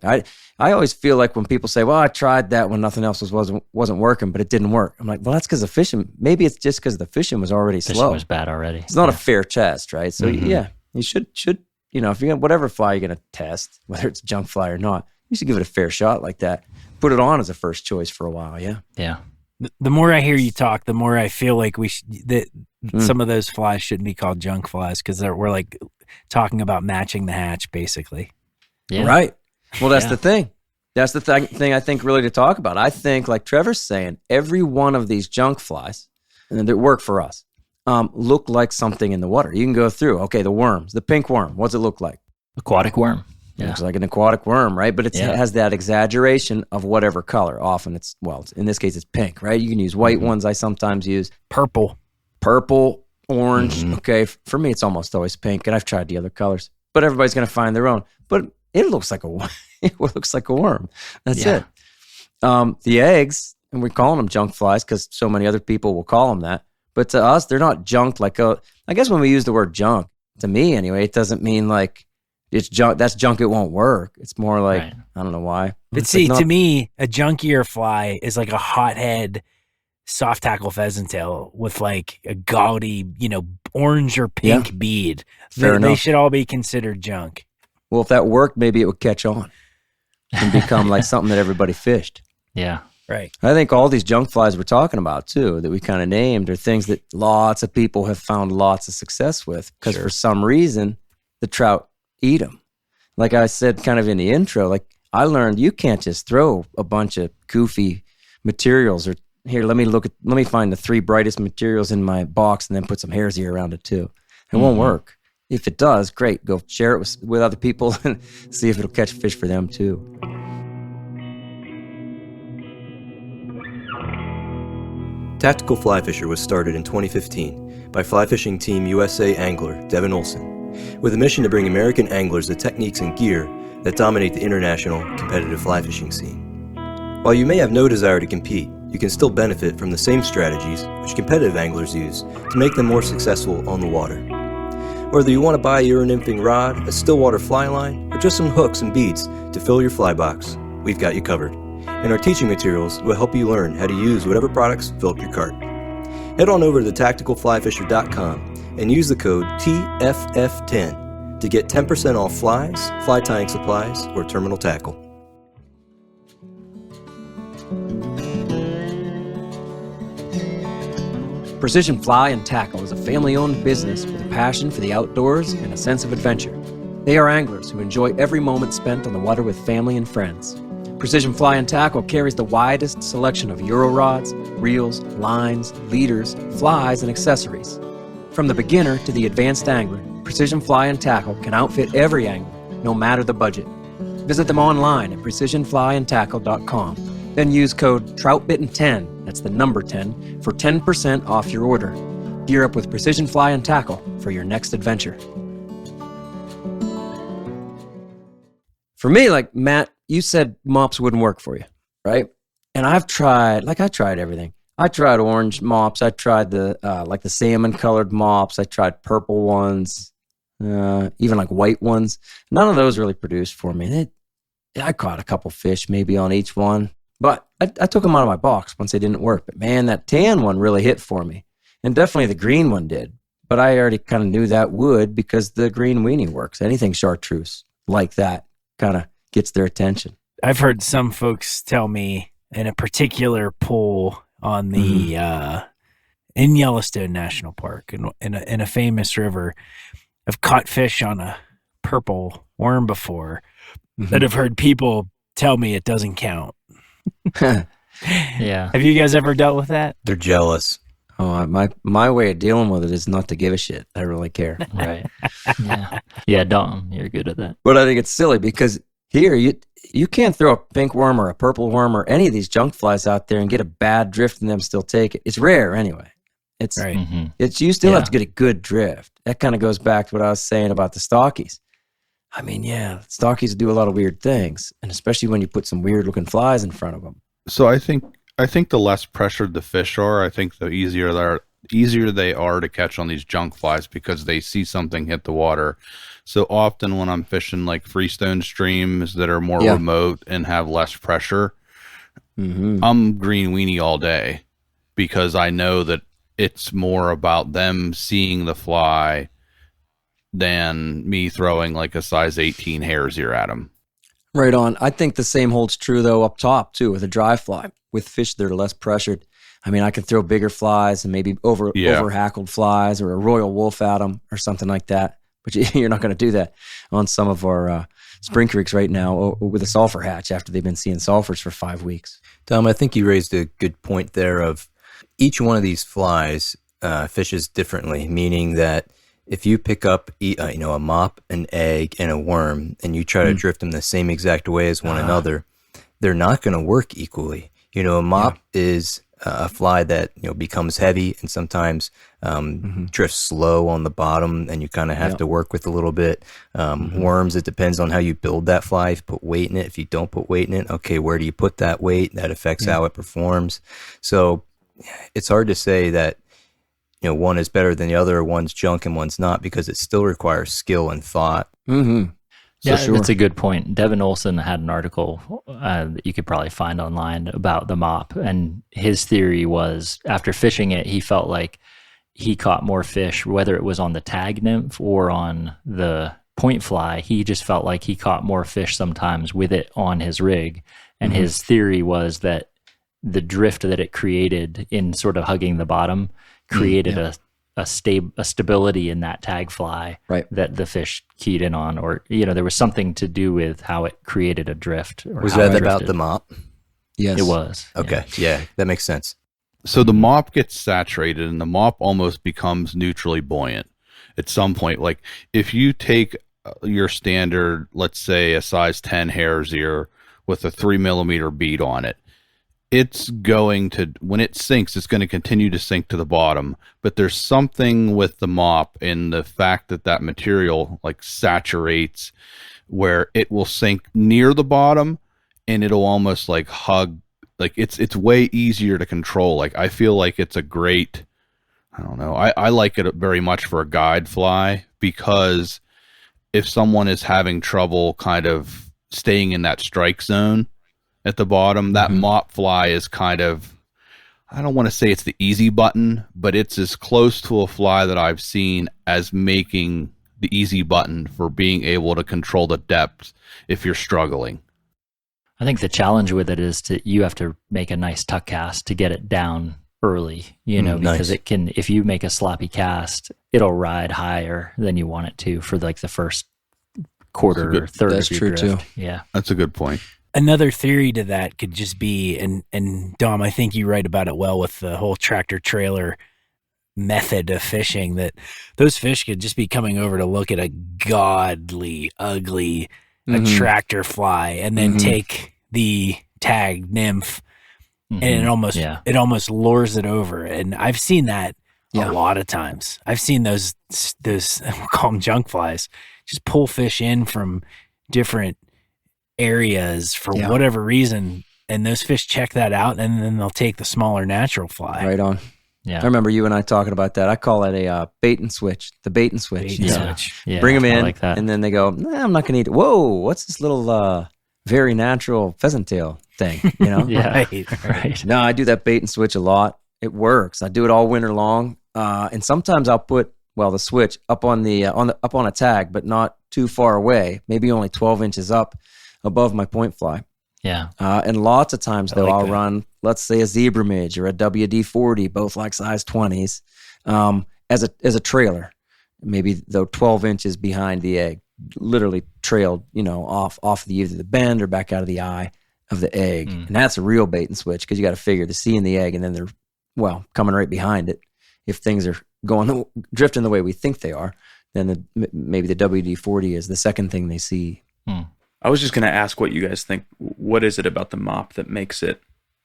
I always feel like when people say, well, I tried that when nothing else wasn't working, but it didn't work. I'm like, well, that's because the fishing, maybe it's just because the fishing was already slow. Fishing was bad already. It's not a fair test, right? So you should, if you got whatever fly you're going to test, whether it's junk fly or not, you should give it a fair shot like that. Put it on as a first choice for a while. Yeah. Yeah. The more I hear you talk, the more I feel like some of those flies shouldn't be called junk flies because we're like talking about matching the hatch, basically. Yeah. Right. Well, that's the thing. That's the thing I think really to talk about. I think, like Trevor's saying, every one of these junk flies that work for us look like something in the water. You can go through, okay, the worms, the pink worm, what's it look like? Aquatic worm. It looks like an aquatic worm, right? But it has that exaggeration of whatever color. Often in this case, it's pink, right? You can use white ones. I sometimes use purple, orange. Okay. For me, it's almost always pink, and I've tried the other colors, but everybody's going to find their own. But it looks like a worm. That's it. The eggs, and we're calling them junk flies because so many other people will call them that. But to us, they're not junk. I guess when we use the word junk, to me anyway, it doesn't mean like it's junk. That's junk. It won't work. It's more like, I don't know why. But see, to me, a junkier fly is like a hothead soft tackle pheasant tail with like a gaudy, orange or pink bead. They should all be considered junk. Well, if that worked, maybe it would catch on and become like something that everybody fished. Yeah. Right. I think all these junk flies we're talking about too, that we kind of named, are things that lots of people have found lots of success with because for some reason the trout eat them. Like I said kind of in the intro, like I learned you can't just throw a bunch of goofy materials or here, let me find the 3 brightest materials in my box and then put some hair's ear around it too. It won't work. If it does, great. Go share it with other people and see if it'll catch fish for them too. Tactical Fly Fisher was started in 2015 by Fly Fishing Team USA angler Devin Olson, with a mission to bring American anglers the techniques and gear that dominate the international competitive fly fishing scene. While you may have no desire to compete, you can still benefit from the same strategies which competitive anglers use to make them more successful on the water. Whether you want to buy a Euro-nymphing rod, a stillwater fly line, or just some hooks and beads to fill your fly box, we've got you covered. And our teaching materials will help you learn how to use whatever products fill up your cart. Head on over to tacticalflyfisher.com and use the code TFF10 to get 10% off flies, fly tying supplies, or terminal tackle. Precision Fly and Tackle is a family-owned business with a passion for the outdoors and a sense of adventure. They are anglers who enjoy every moment spent on the water with family and friends. Precision Fly and Tackle carries the widest selection of Euro rods, reels, lines, leaders, flies, and accessories. From the beginner to the advanced angler, Precision Fly and Tackle can outfit every angler, no matter the budget. Visit them online at precisionflyandtackle.com. Then use code Troutbitten10, that's the number 10, for 10% off your order. Gear up with Precision Fly and Tackle for your next adventure. For me, like Matt, you said mops wouldn't work for you, right? And I tried everything. I tried orange mops. I tried the salmon colored mops. I tried purple ones, even like white ones. None of those really produced for me. I caught a couple fish maybe on each one, but I took them out of my box once they didn't work. But man, that tan one really hit for me. And definitely the green one did. But I already kind of knew that would because the green weenie works. Anything chartreuse like that kind of gets their attention. I've heard some folks tell me in a particular pool on the in Yellowstone National Park in a famous river, I've caught fish on a purple worm before that have heard people tell me it doesn't count. Yeah. Have you guys ever dealt with that? They're jealous. Oh, my way of dealing with it is not to give a shit. I really care. Right. Yeah. Yeah, Dalton, you're good at that. But I think it's silly because here you can't throw a pink worm or a purple worm or any of these junk flies out there and get a bad drift and them still take it. It's rare anyway. It's Right. it's you still have to get a good drift. That kind of goes back to what I was saying about the stockies. I mean, yeah, stockies do a lot of weird things, and especially when you put some weird looking flies in front of them. So I think the less pressured the fish are, I think the easier they are to catch on these junk flies because they see something hit the water. So often when I'm fishing like freestone streams that are more remote and have less pressure, I'm green weenie all day because I know that it's more about them seeing the fly than me throwing like a size 18 hares ear at them. Right on. I think the same holds true though up top too with a dry fly. With fish that are less pressured, I mean, I could throw bigger flies and maybe over hackled flies or a royal wolf at them or something like that. But you're not going to do that on some of our spring creeks right now with a sulfur hatch after they've been seeing sulfurs for 5 weeks. Tom, I think you raised a good point there of each one of these flies fishes differently, meaning that if you pick up a mop, an egg, and a worm, and you try to drift them the same exact way as one another, they're not going to work equally. A mop is a fly that becomes heavy and sometimes drifts slow on the bottom, and you kind of have to work with a little bit. Worms, it depends on how you build that fly. If you put weight in it, if you don't put weight in it, okay, where do you put that weight? That affects how it performs. So it's hard to say that one is better than the other, one's junk and one's not, because it still requires skill and thought. Yeah, that's a good point. Devin Olson had an article that you could probably find online about the mop, and his theory was after fishing it, he felt like he caught more fish, whether it was on the tag nymph or on the point fly. He just felt like he caught more fish sometimes with it on his rig, and his theory was that the drift that it created in sort of hugging the bottom created a stability in that tag fly that the fish keyed in on, or there was something to do with how it created a drift. Was that about the mop? Yes, it was. Okay, yeah, that makes sense. So the mop gets saturated and the mop almost becomes neutrally buoyant. at some point. Like if you take your standard, let's say a size 10 hare's ear with a 3mm bead on it, it's going to, when it sinks, it's going to continue to sink to the bottom. But there's something with the mop in the fact that that material like saturates where it will sink near the bottom and it'll almost like hug. Like it's way easier to control. Like I feel like it's a great, I don't know. I like it very much for a guide fly, because if someone is having trouble kind of staying in that strike zone at the bottom, that mop fly is kind of, I don't want to say it's the easy button, but it's as close to a fly that I've seen as making the easy button for being able to control the depth if you're struggling. I think the challenge with it is you have to make a nice tuck cast to get it down early, because it can, if you make a sloppy cast, it'll ride higher than you want it to for like the first quarter or third that's of your true drift. too. Yeah. That's a good point. Another theory to that could just be, and Dom, I think you write about it well with the whole tractor trailer method of fishing, that those fish could just be coming over to look at a godly, ugly attractor fly and then take the tag nymph and it almost lures it over. And I've seen that a lot of times. I've seen those we'll call them junk flies, just pull fish in from different areas for whatever reason, and those fish check that out, and then they'll take the smaller natural fly. Right on. Yeah. I remember you and I talking about that. I call it a bait and switch. The bait and switch. Switch. Yeah, Bring them in, like that. and then they go, nah, I'm not going to eat it. Whoa, what's this little very natural pheasant tail thing? Yeah. Right. No, I do that bait and switch a lot. It works. I do it all winter long, and sometimes I'll put the switch up on up on a tag, but not too far away. Maybe only 12 inches up above my point fly. Yeah. And lots of times, though, like I'll that. run, let's say, a zebra midge or a WD-40, both like size 20s, as a trailer. Maybe, though, 12 inches behind the egg, literally trailed, off either the bend or back out of the eye of the egg. And that's a real bait and switch, because you got to figure the C in the egg, and then they're, coming right behind it. If things are drifting the way we think they are, then maybe the WD-40 is the second thing they see. I was just going to ask what you guys think. What is it about the mop that makes it,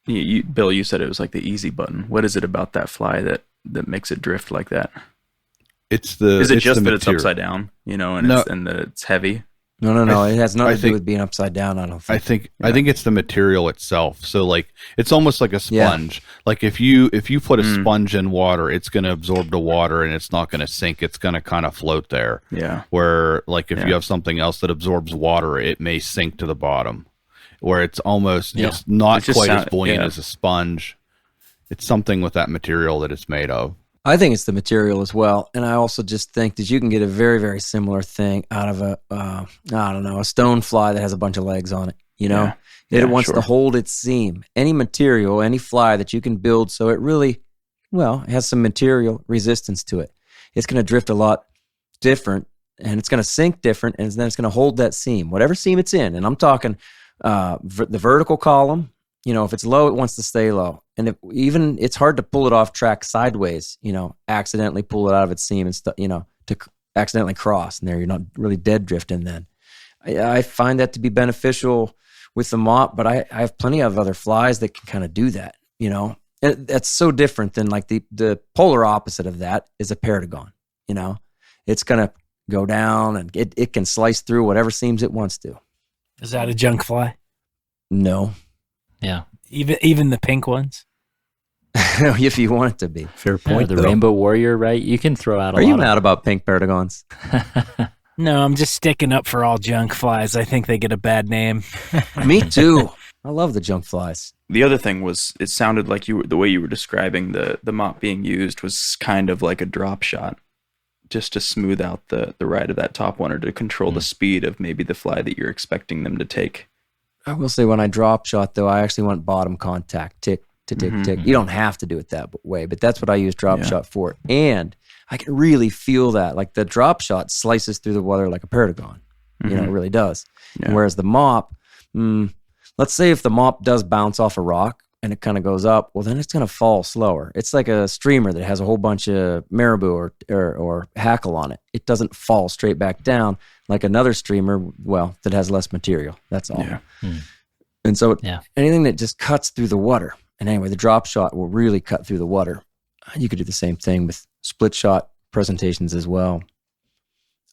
Bill, you said it was like the easy button. What is it about that fly that makes it drift like that? Is it just that it's material. upside down, and that it's heavy? No. It has nothing to do with being upside down, I don't think. I think it's the material itself. So like it's almost like a sponge. Like if you put a sponge in water, it's going to absorb the water and it's not going to sink. It's going to kind of float there. Yeah. Where like if you have something else that absorbs water, it may sink to the bottom. Where it's almost it's not quite as buoyant as a sponge. It's something with that material that it's made of. I think it's the material as well. And I also just think that you can get a very, very similar thing out of a stone fly that has a bunch of legs on it, It wants to hold its seam. Any material, any fly that you can build so it really, it has some material resistance to it. It's going to drift a lot different, and it's going to sink different, and then it's going to hold that seam, whatever seam it's in. And I'm talking the vertical column. If it's low, it wants to stay low. And it's hard to pull it off track sideways, accidentally pull it out of its seam and to accidentally cross. And there you're not really dead drifting then. I find that to be beneficial with the mop, but I have plenty of other flies that can kind of do that, And that's so different than like the polar opposite of that is a paragon, It's going to go down and it can slice through whatever seams it wants to. Is that a junk fly? No. Yeah. Even the pink ones? If you want it to be. Fair point. The though. Rainbow Warrior, right? You can throw out a Are lot you mad about pink paragons? No, I'm just sticking up for all junk flies. I think they get a bad name. Me too. I love the junk flies. The other thing was, it sounded like the way you were describing the mop being used was kind of like a drop shot, just to smooth out the ride of that top one, or to control the speed of maybe the fly that you're expecting them to take. I will say when I drop shot, though, I actually want bottom contact, tick to tick, tick. You don't have to do it that way, but that's what I use drop shot for. And I can really feel that. Like the drop shot slices through the water like a paragon. It really does. Yeah. Whereas the mop, let's say if the mop does bounce off a rock, and it kind of goes up, well, then it's going to fall slower. It's like a streamer that has a whole bunch of marabou or hackle on it. It doesn't fall straight back down like another streamer, well, that has less material. That's all. Yeah. And so anything that just cuts through the water, and anyway, the drop shot will really cut through the water. You could do the same thing with split shot presentations as well.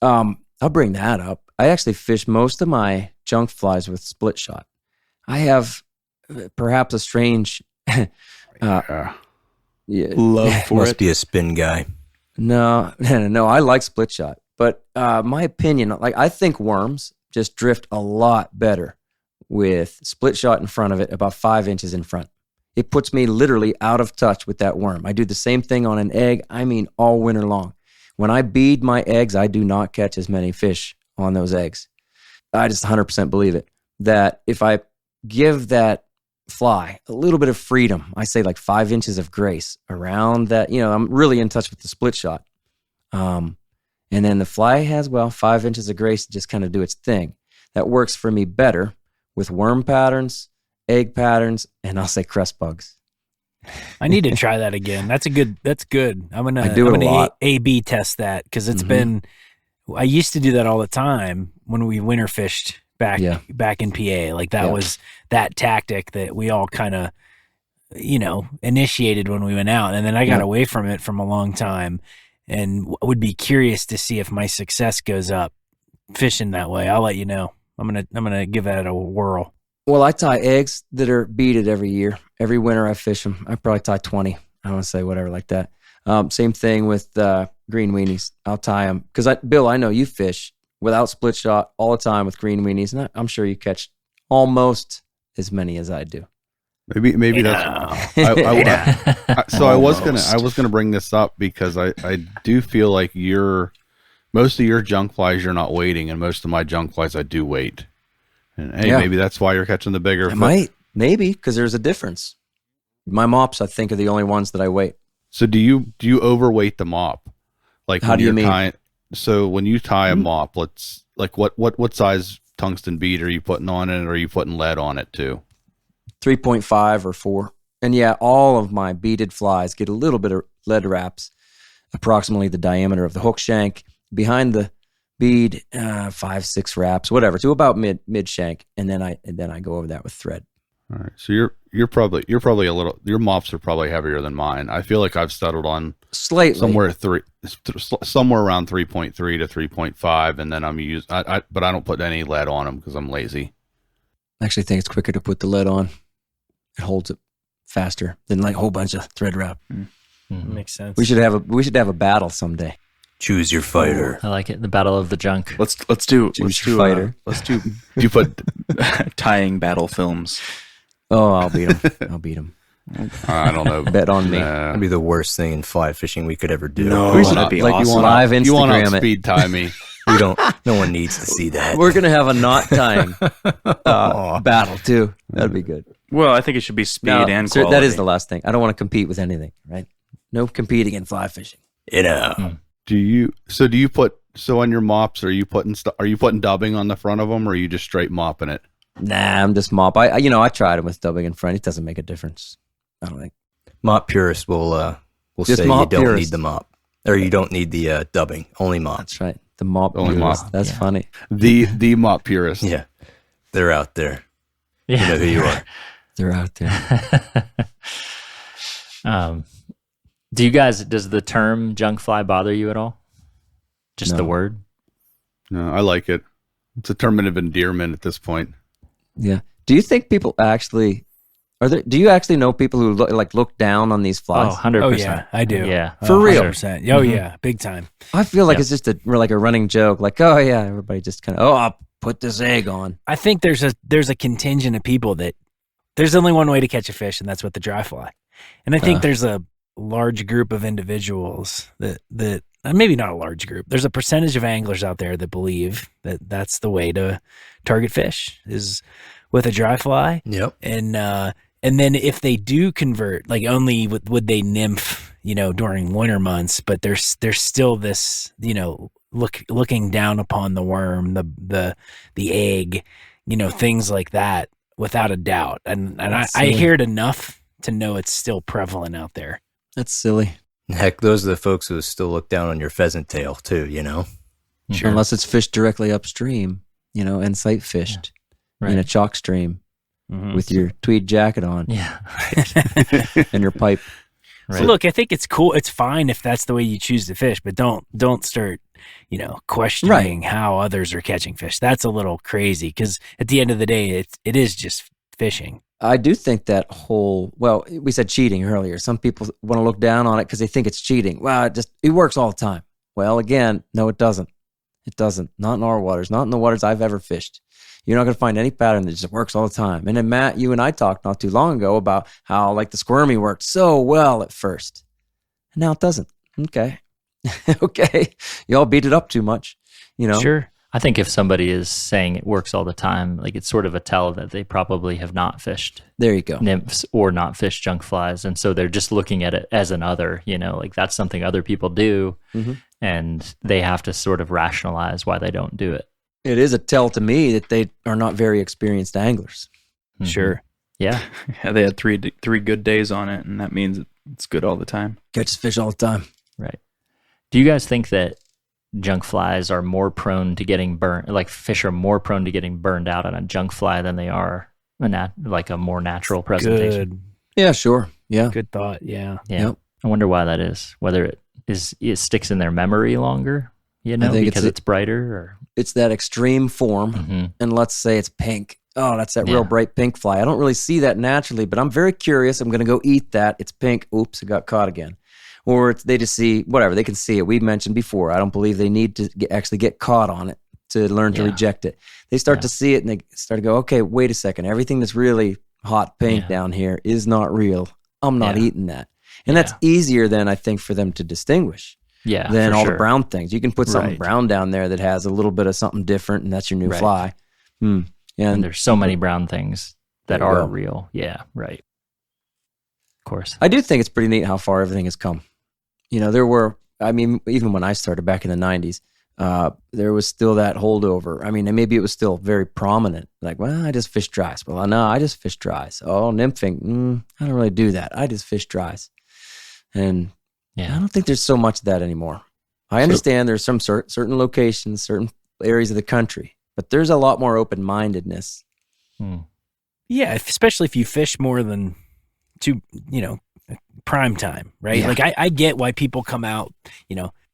I'll bring that up. I actually fish most of my junk flies with split shot. I have perhaps a strange Love for Must it. be a spin guy. No, I like split shot, but my opinion, like I think worms just drift a lot better with split shot in front of it, about 5 inches in front. It puts me literally out of touch with that worm. I do the same thing on an egg. I mean, all winter long. When I bead my eggs, I do not catch as many fish on those eggs. I just 100% believe it. That if I give that fly a little bit of freedom, I say like 5 inches of grace around that, I'm really in touch with the split shot. And then the fly has, 5 inches of grace to just kind of do its thing. That works for me better with worm patterns, egg patterns, and I'll say crest bugs. I need to try that again. That's good. I'm gonna a lot. A/B test that because it's been. I used to do that all the time when we winter fished back in PA. Like that was that tactic that we all kind of, initiated when we went out, and then I got away from it from a long time, and would be curious to see if my success goes up fishing that way. I'll let you know. I'm gonna give that a whirl. Well, I tie eggs that are beaded every year. Every winter I fish them. I probably tie 20. I want to say whatever like that. Same thing with green weenies. I'll tie them. Because, Bill, I know you fish without split shot all the time with green weenies. And I'm sure you catch almost as many as I do. Maybe that's... I was gonna bring this up because I do feel like most of your junk flies you're not waiting, and most of my junk flies I do wait. And maybe that's why you're catching the bigger. Maybe because there's a difference. My mops, I think, are the only ones that I wait. So do you overweight the mop? Like how do you mean? So when you tie a mop, what size tungsten bead are you putting on it, or are you putting lead on it too? 3.5 or 4. And all of my beaded flies get a little bit of lead wraps, approximately the diameter of the hook shank. Behind the bead, 5-6 wraps, whatever, to about mid shank, and then I go over that with thread. All right, so you're probably a little. Your mops are probably heavier than mine. I feel like I've settled on slightly somewhere around 3.3 to 3.5, and then but I don't put any lead on them because I'm lazy. I actually think it's quicker to put the lead on. It holds it faster than like a whole bunch of thread wrap. Mm-hmm. Makes sense. We should have a battle someday. Choose your fighter. I like it. The battle of the junk. Let's do fighter. You put tying battle films. Oh, I'll beat him. I don't know. Bet on me. That'd be the worst thing in fly fishing we could ever do. No, that'd be awesome. You want to Instagram it. speed tie me? We don't. No one needs to see that. We're gonna have a knot tying battle too. That'd be good. Well, I think it should be speed and quality. That is the last thing. I don't want to compete with anything. Right? No competing in fly fishing. Do you put on your mops? Are you putting dubbing on the front of them, or are you just straight mopping it? Nah, I'm just mop. I tried them with dubbing in front. It doesn't make a difference. I don't think. Mop purists will say you don't need the mop, or you don't need the dubbing. Only mop. That's right. The mop only purist. mop. That's funny. The mop purist. Yeah, they're out there. Yeah. You know who you are. They're out there. Does the term junk fly bother you at all? Just the word? No, I like it. It's a term of endearment at this point. Yeah. Do you think people actually do you actually know people who look down on these flies? Oh, 100%. Oh, yeah, I do. Yeah. For real? 100%. Oh, yeah, big time. I feel like it's just a running joke. Like, oh, yeah, everybody just kind of, I'll put this egg on. I think there's a contingent of people that there's only one way to catch a fish, and that's with the dry fly. And I think there's a large group of individuals that maybe not a large group. There's a percentage of anglers out there that believe that that's the way to target fish is with a dry fly. Yep. And then if they do convert, like only would they nymph, during winter months, but there's still this, looking down upon the worm, the egg, things like that, without a doubt. And I hear it enough to know it's still prevalent out there. That's silly. Heck, those are the folks who still look down on your pheasant tail too, you know? Sure. Unless it's fished directly upstream, and sight fished in a chalk stream with your tweed jacket on Yeah. and your pipe. So look, I think it's cool. It's fine if that's the way you choose to fish, but don't start, questioning how others are catching fish. That's a little crazy because at the end of the day, it is just fishing. I do think that we said cheating earlier. Some people want to look down on it because they think it's cheating. Well, it works all the time. Well, again, no, it doesn't. It doesn't. Not in our waters. Not in the waters I've ever fished. You're not going to find any pattern that just works all the time. And then Matt, you and I talked not too long ago about how like the squirmy worked so well at first. And now it doesn't. Okay. Okay. Y'all beat it up too much, Sure. I think if somebody is saying it works all the time, like it's sort of a tell that they probably have not fished There you go. nymphs or not fished junk flies. And so they're just looking at it as another, like that's something other people do. And they have to sort of rationalize why they don't do it. It is a tell to me that they are not very experienced anglers. Sure. Yeah. Yeah, they had three good days on it, and that means it's good all the time. Catches fish all the time. Right. Do you guys think that junk flies are more prone to getting burned, like fish are more prone to getting burned out on a junk fly than they are like a more natural presentation? Good. Yeah, sure. Yeah. Good thought. Yeah. Yeah. Yep. I wonder why that is. Whether it sticks in their memory longer, I think because it's brighter or It's that extreme form. And let's say it's pink. Oh, that's that real bright pink fly. I don't really see that naturally, but I'm very curious. I'm going to go eat that. It's pink. Oops, it got caught again. Or they just see, whatever, they can see it. We mentioned before, I don't believe they need to actually get caught on it to learn to reject it. They start to see it and they start to go, okay, wait a second. Everything that's really hot pink down here is not real. I'm not eating that. And that's easier than I think for them to distinguish than all the brown things. You can put something brown down there that has a little bit of something different and that's your new fly. And there's so many brown things that are real. Yeah, right. Of course. I do think it's pretty neat how far everything has come. There were, even when I started back in the 90s, there was still that holdover. And maybe it was still very prominent. Like, well, I just fish dries. Well, no, I just fish dries. Oh, nymphing, I don't really do that. I just fish dries. And I don't think there's so much of that anymore. I understand there's some certain locations, certain areas of the country, but there's a lot more open-mindedness. Yeah, especially if you fish more than prime time, right? Like I get why people come out,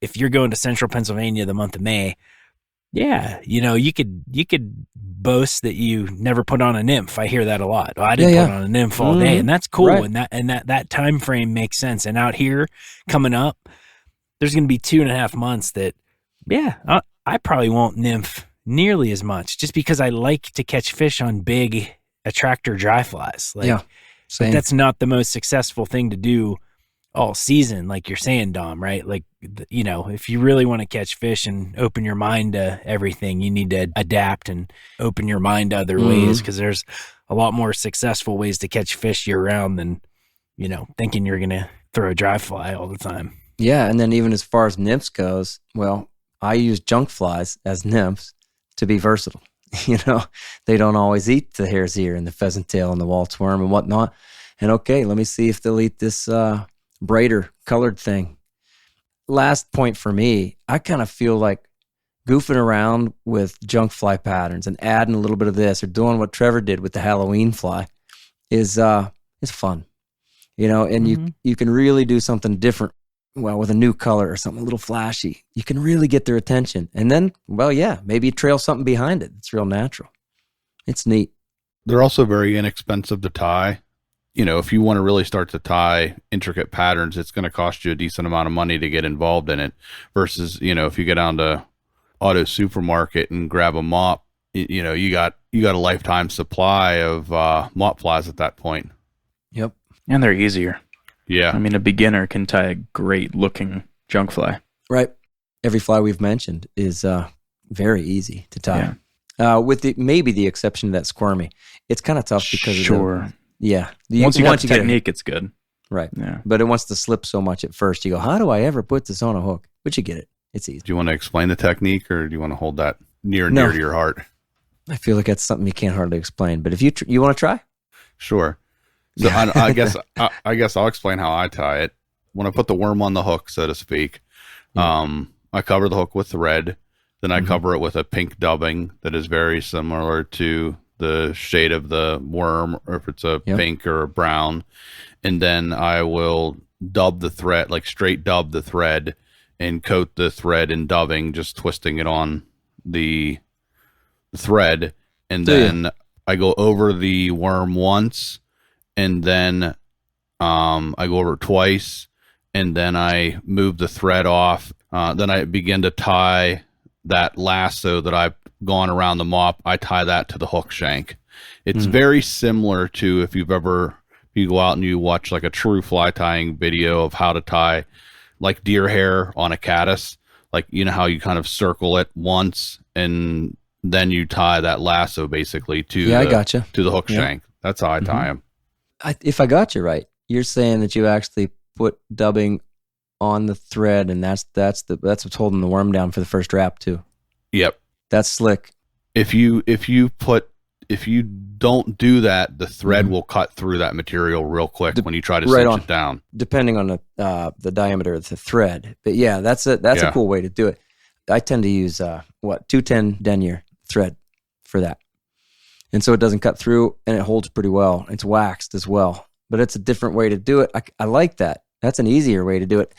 if you're going to central Pennsylvania the month of May, you could boast that you never put on a nymph. I hear that a lot. I didn't put on a nymph all day, and that's cool. Right. And that time frame makes sense. And out here coming up, there's going to be 2.5 months that, I probably won't nymph nearly as much just because I like to catch fish on big attractor dry flies. Like, Same. but that's not the most successful thing to do all season, like you're saying, Dom, right? Like, if you really want to catch fish and open your mind to everything, you need to adapt and open your mind to other ways, because there's a lot more successful ways to catch fish year round than, thinking you're going to throw a dry fly all the time. Yeah, and then even as far as nymphs goes, well, I use junk flies as nymphs to be versatile. They don't always eat the hare's ear and the pheasant tail and the waltz worm and whatnot. And okay, let me see if they'll eat this brighter colored thing. Last point for me, I kind of feel like goofing around with junk fly patterns and adding a little bit of this or doing what Trevor did with the Halloween fly is fun. And you can really do something different. Well, with a new color or something a little flashy, you can really get their attention. And then, maybe you trail something behind it. It's real natural. It's neat. They're also very inexpensive to tie. If you want to really start to tie intricate patterns, it's going to cost you a decent amount of money to get involved in it versus, if you get down to Auto Supermarket and grab a mop, you got a lifetime supply of mop flies at that point. Yep. And they're easier. Yeah. A beginner can tie a great looking junk fly. Right. Every fly we've mentioned is very easy to tie. With maybe the exception of that squirmy. It's kind of tough because of the, Once you got the technique, it's good. Right. Yeah. But it wants to slip so much at first. You go, how do I ever put this on a hook? But you get it. It's easy. Do you want to explain the technique or do you want to hold that near to your heart? I feel like that's something you can't hardly explain. But if you want to try? Sure. So I guess I'll explain how I tie it. When I put the worm on the hook, so to speak, I cover the hook with thread. Then I cover it with a pink dubbing that is very similar to the shade of the worm, or if it's a pink or a brown. And then I will dub the thread, like straight dub the thread, and coat the thread in dubbing, just twisting it on the thread. And then I go over the worm once, and then I go over it twice, and then I move the thread off. Then I begin to tie that lasso that I've gone around the mop. I tie that to the hook shank. It's very similar to if you go out and you watch like a true fly tying video of how to tie like deer hair on a caddis. Like, you know how you kind of circle it once and then you tie that lasso basically to the hook shank. That's how I tie them. If I got you right, you're saying that you actually put dubbing on the thread, and that's what's holding the worm down for the first wrap too. Yep. That's slick. If you don't do that, the thread will cut through that material real quick when you try to cinch it down. Depending on the diameter of the thread. But yeah, that's a cool way to do it. I tend to use 210 denier thread for that. And so it doesn't cut through and it holds pretty well. It's waxed as well. But it's a different way to do it. I like that. That's an easier way to do it.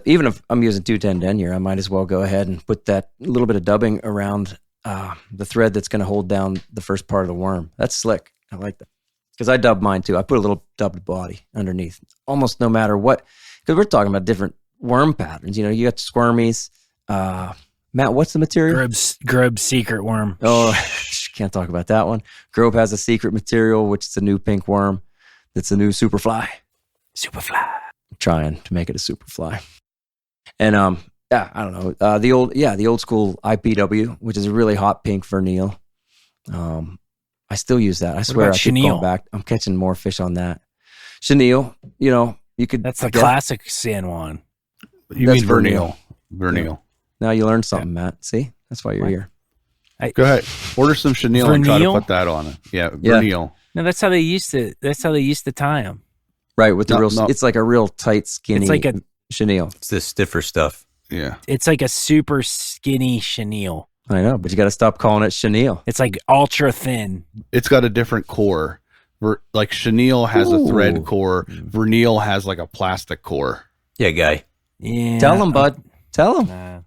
Even if I'm using 210 denier, I might as well go ahead and put that little bit of dubbing around the thread that's going to hold down the first part of the worm. That's slick. I like that. Because I dub mine too. I put a little dubbed body underneath, almost no matter what. Because we're talking about different worm patterns. You know, you got squirmies. Matt, what's the material? Grub's secret worm. Oh, can't talk about that one. Grove has a secret material, which is a new pink worm. That's a new superfly. I'm trying to make it a superfly. And I don't know. The old school IPW, which is a really hot pink vernal. I still use that. I swear I keep going back. I'm catching more fish on that. Chenille, you could. That's the classic San Juan. You mean vernal. Yeah. Now you learned something, Matt. See? That's why you're here. Go ahead. Order some chenille and try to put that on it. Yeah, vernal. No, that's how they used to tie them. Right, with it's like a real tight, skinny. It's like a chenille. It's the stiffer stuff. Yeah, it's like a super skinny chenille. I know, but you got to stop calling it chenille. It's like ultra thin. It's got a different core. Like chenille has a thread core. Vernal has like a plastic core. Yeah, guy. Yeah. Tell him, bud. Tell him.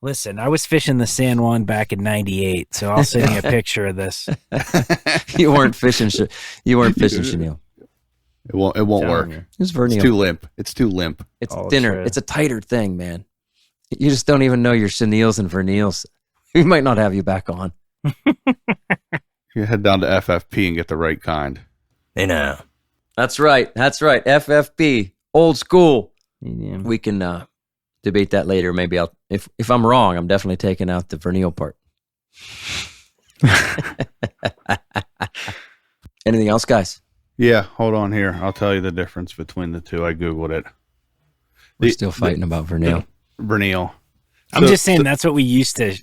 Listen, I was fishing the San Juan back in '98, so I'll send you a picture of this. You weren't fishing chenille. It won't work. It's vernal. It's too limp. It's thinner. It's a tighter thing, man. You just don't even know your chenilles and vernals. We might not have you back on. You head down to FFP and get the right kind. They know. That's right. FFP, old school. Yeah. We can debate that later. Maybe if I'm wrong, I'm definitely taking out the vernal part. Anything else, guys? Yeah, hold on here. I'll tell you the difference between the two. I Googled it. We're still fighting about vernal. Vernal. I'm just saying that's what we used to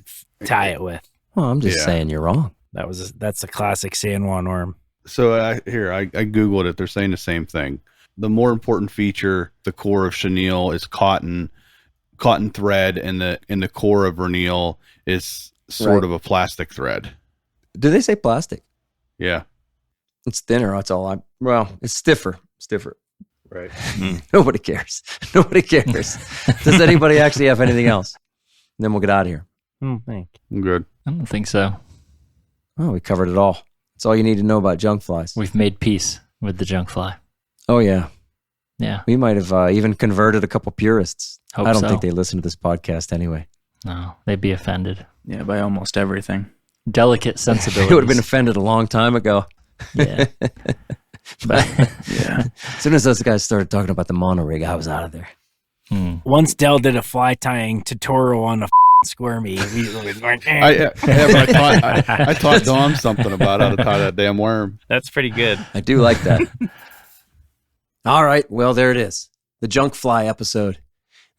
tie it with. Well, I'm just saying you're wrong. That's a classic San Juan worm. So I Googled it. They're saying the same thing. The more important feature, the core of chenille is cotton thread, and the core of vernal is sort of a plastic thread. Do they say plastic? Yeah. It's thinner. That's all it's stiffer. Right. Nobody cares. Does anybody actually have anything else? And then we'll get out of here. Thank I'm good. I don't think so. Oh, we covered it all. That's all you need to know about junk flies. We've made peace with the junk fly. Oh, yeah. Yeah. We might have even converted a couple purists. Hope I don't so. think they listen to this podcast anyway. No, they'd be offended. Yeah, by almost everything. Delicate sensibilities. They would have been offended a long time ago. Yeah. But yeah. As soon as those guys started talking about the mono rig, I was out of there. Once Dell did a fly tying tutorial on a squirmy. I taught Dom something about how to tie that damn worm. That's pretty good. I do like that. All right. Well, there it is. The junk fly episode.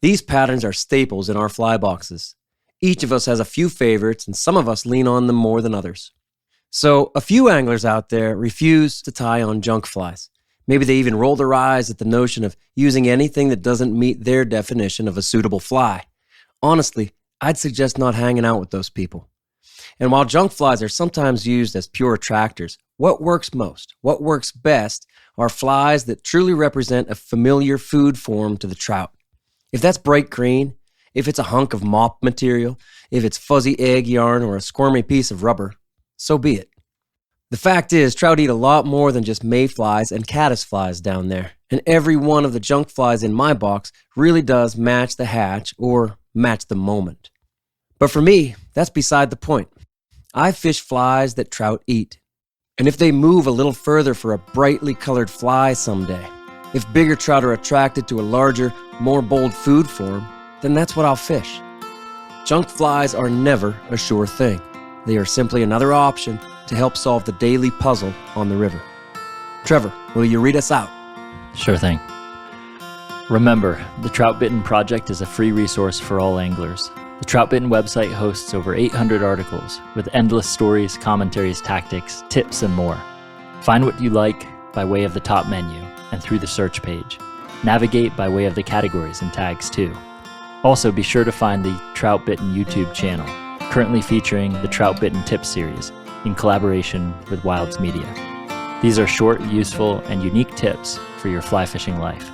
These patterns are staples in our fly boxes. Each of us has a few favorites, and some of us lean on them more than others. So a few anglers out there refuse to tie on junk flies. Maybe they even roll their eyes at the notion of using anything that doesn't meet their definition of a suitable fly. Honestly, I'd suggest not hanging out with those people. And while junk flies are sometimes used as pure attractors, what works most, what works best, are flies that truly represent a familiar food form to the trout. If that's bright green, if it's a hunk of mop material, if it's fuzzy egg yarn or a squirmy piece of rubber, so be it. The fact is, trout eat a lot more than just mayflies and caddisflies down there, and every one of the junk flies in my box really does match the hatch or match the moment. But for me, that's beside the point. I fish flies that trout eat. And if they move a little further for a brightly colored fly someday, if bigger trout are attracted to a larger, more bold food form, then that's what I'll fish. Junk flies are never a sure thing. They are simply another option to help solve the daily puzzle on the river. Trevor, will you read us out? Sure thing. Remember, the Troutbitten Project is a free resource for all anglers. The Troutbitten website hosts over 800 articles with endless stories, commentaries, tactics, tips, and more. Find what you like by way of the top menu and through the search page. Navigate by way of the categories and tags too. Also, be sure to find the Troutbitten YouTube channel, currently featuring the Troutbitten Tips series in collaboration with Wilds Media. These are short, useful, and unique tips for your fly fishing life.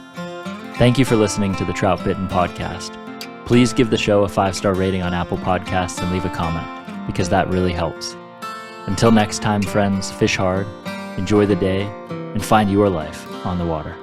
Thank you for listening to the Troutbitten Podcast. Please give the show a 5-star rating on Apple Podcasts and leave a comment, because that really helps. Until next time, friends, fish hard, enjoy the day, and find your life on the water.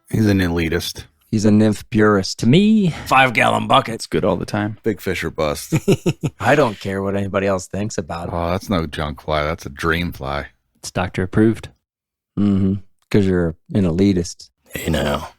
He's an elitist. He's a nymph purist. To me, 5-gallon bucket. It's good all the time. Big fish or bust. I don't care what anybody else thinks about it. Oh, that's no junk fly. That's a dream fly. it's doctor approved. Because you're an elitist. Hey now.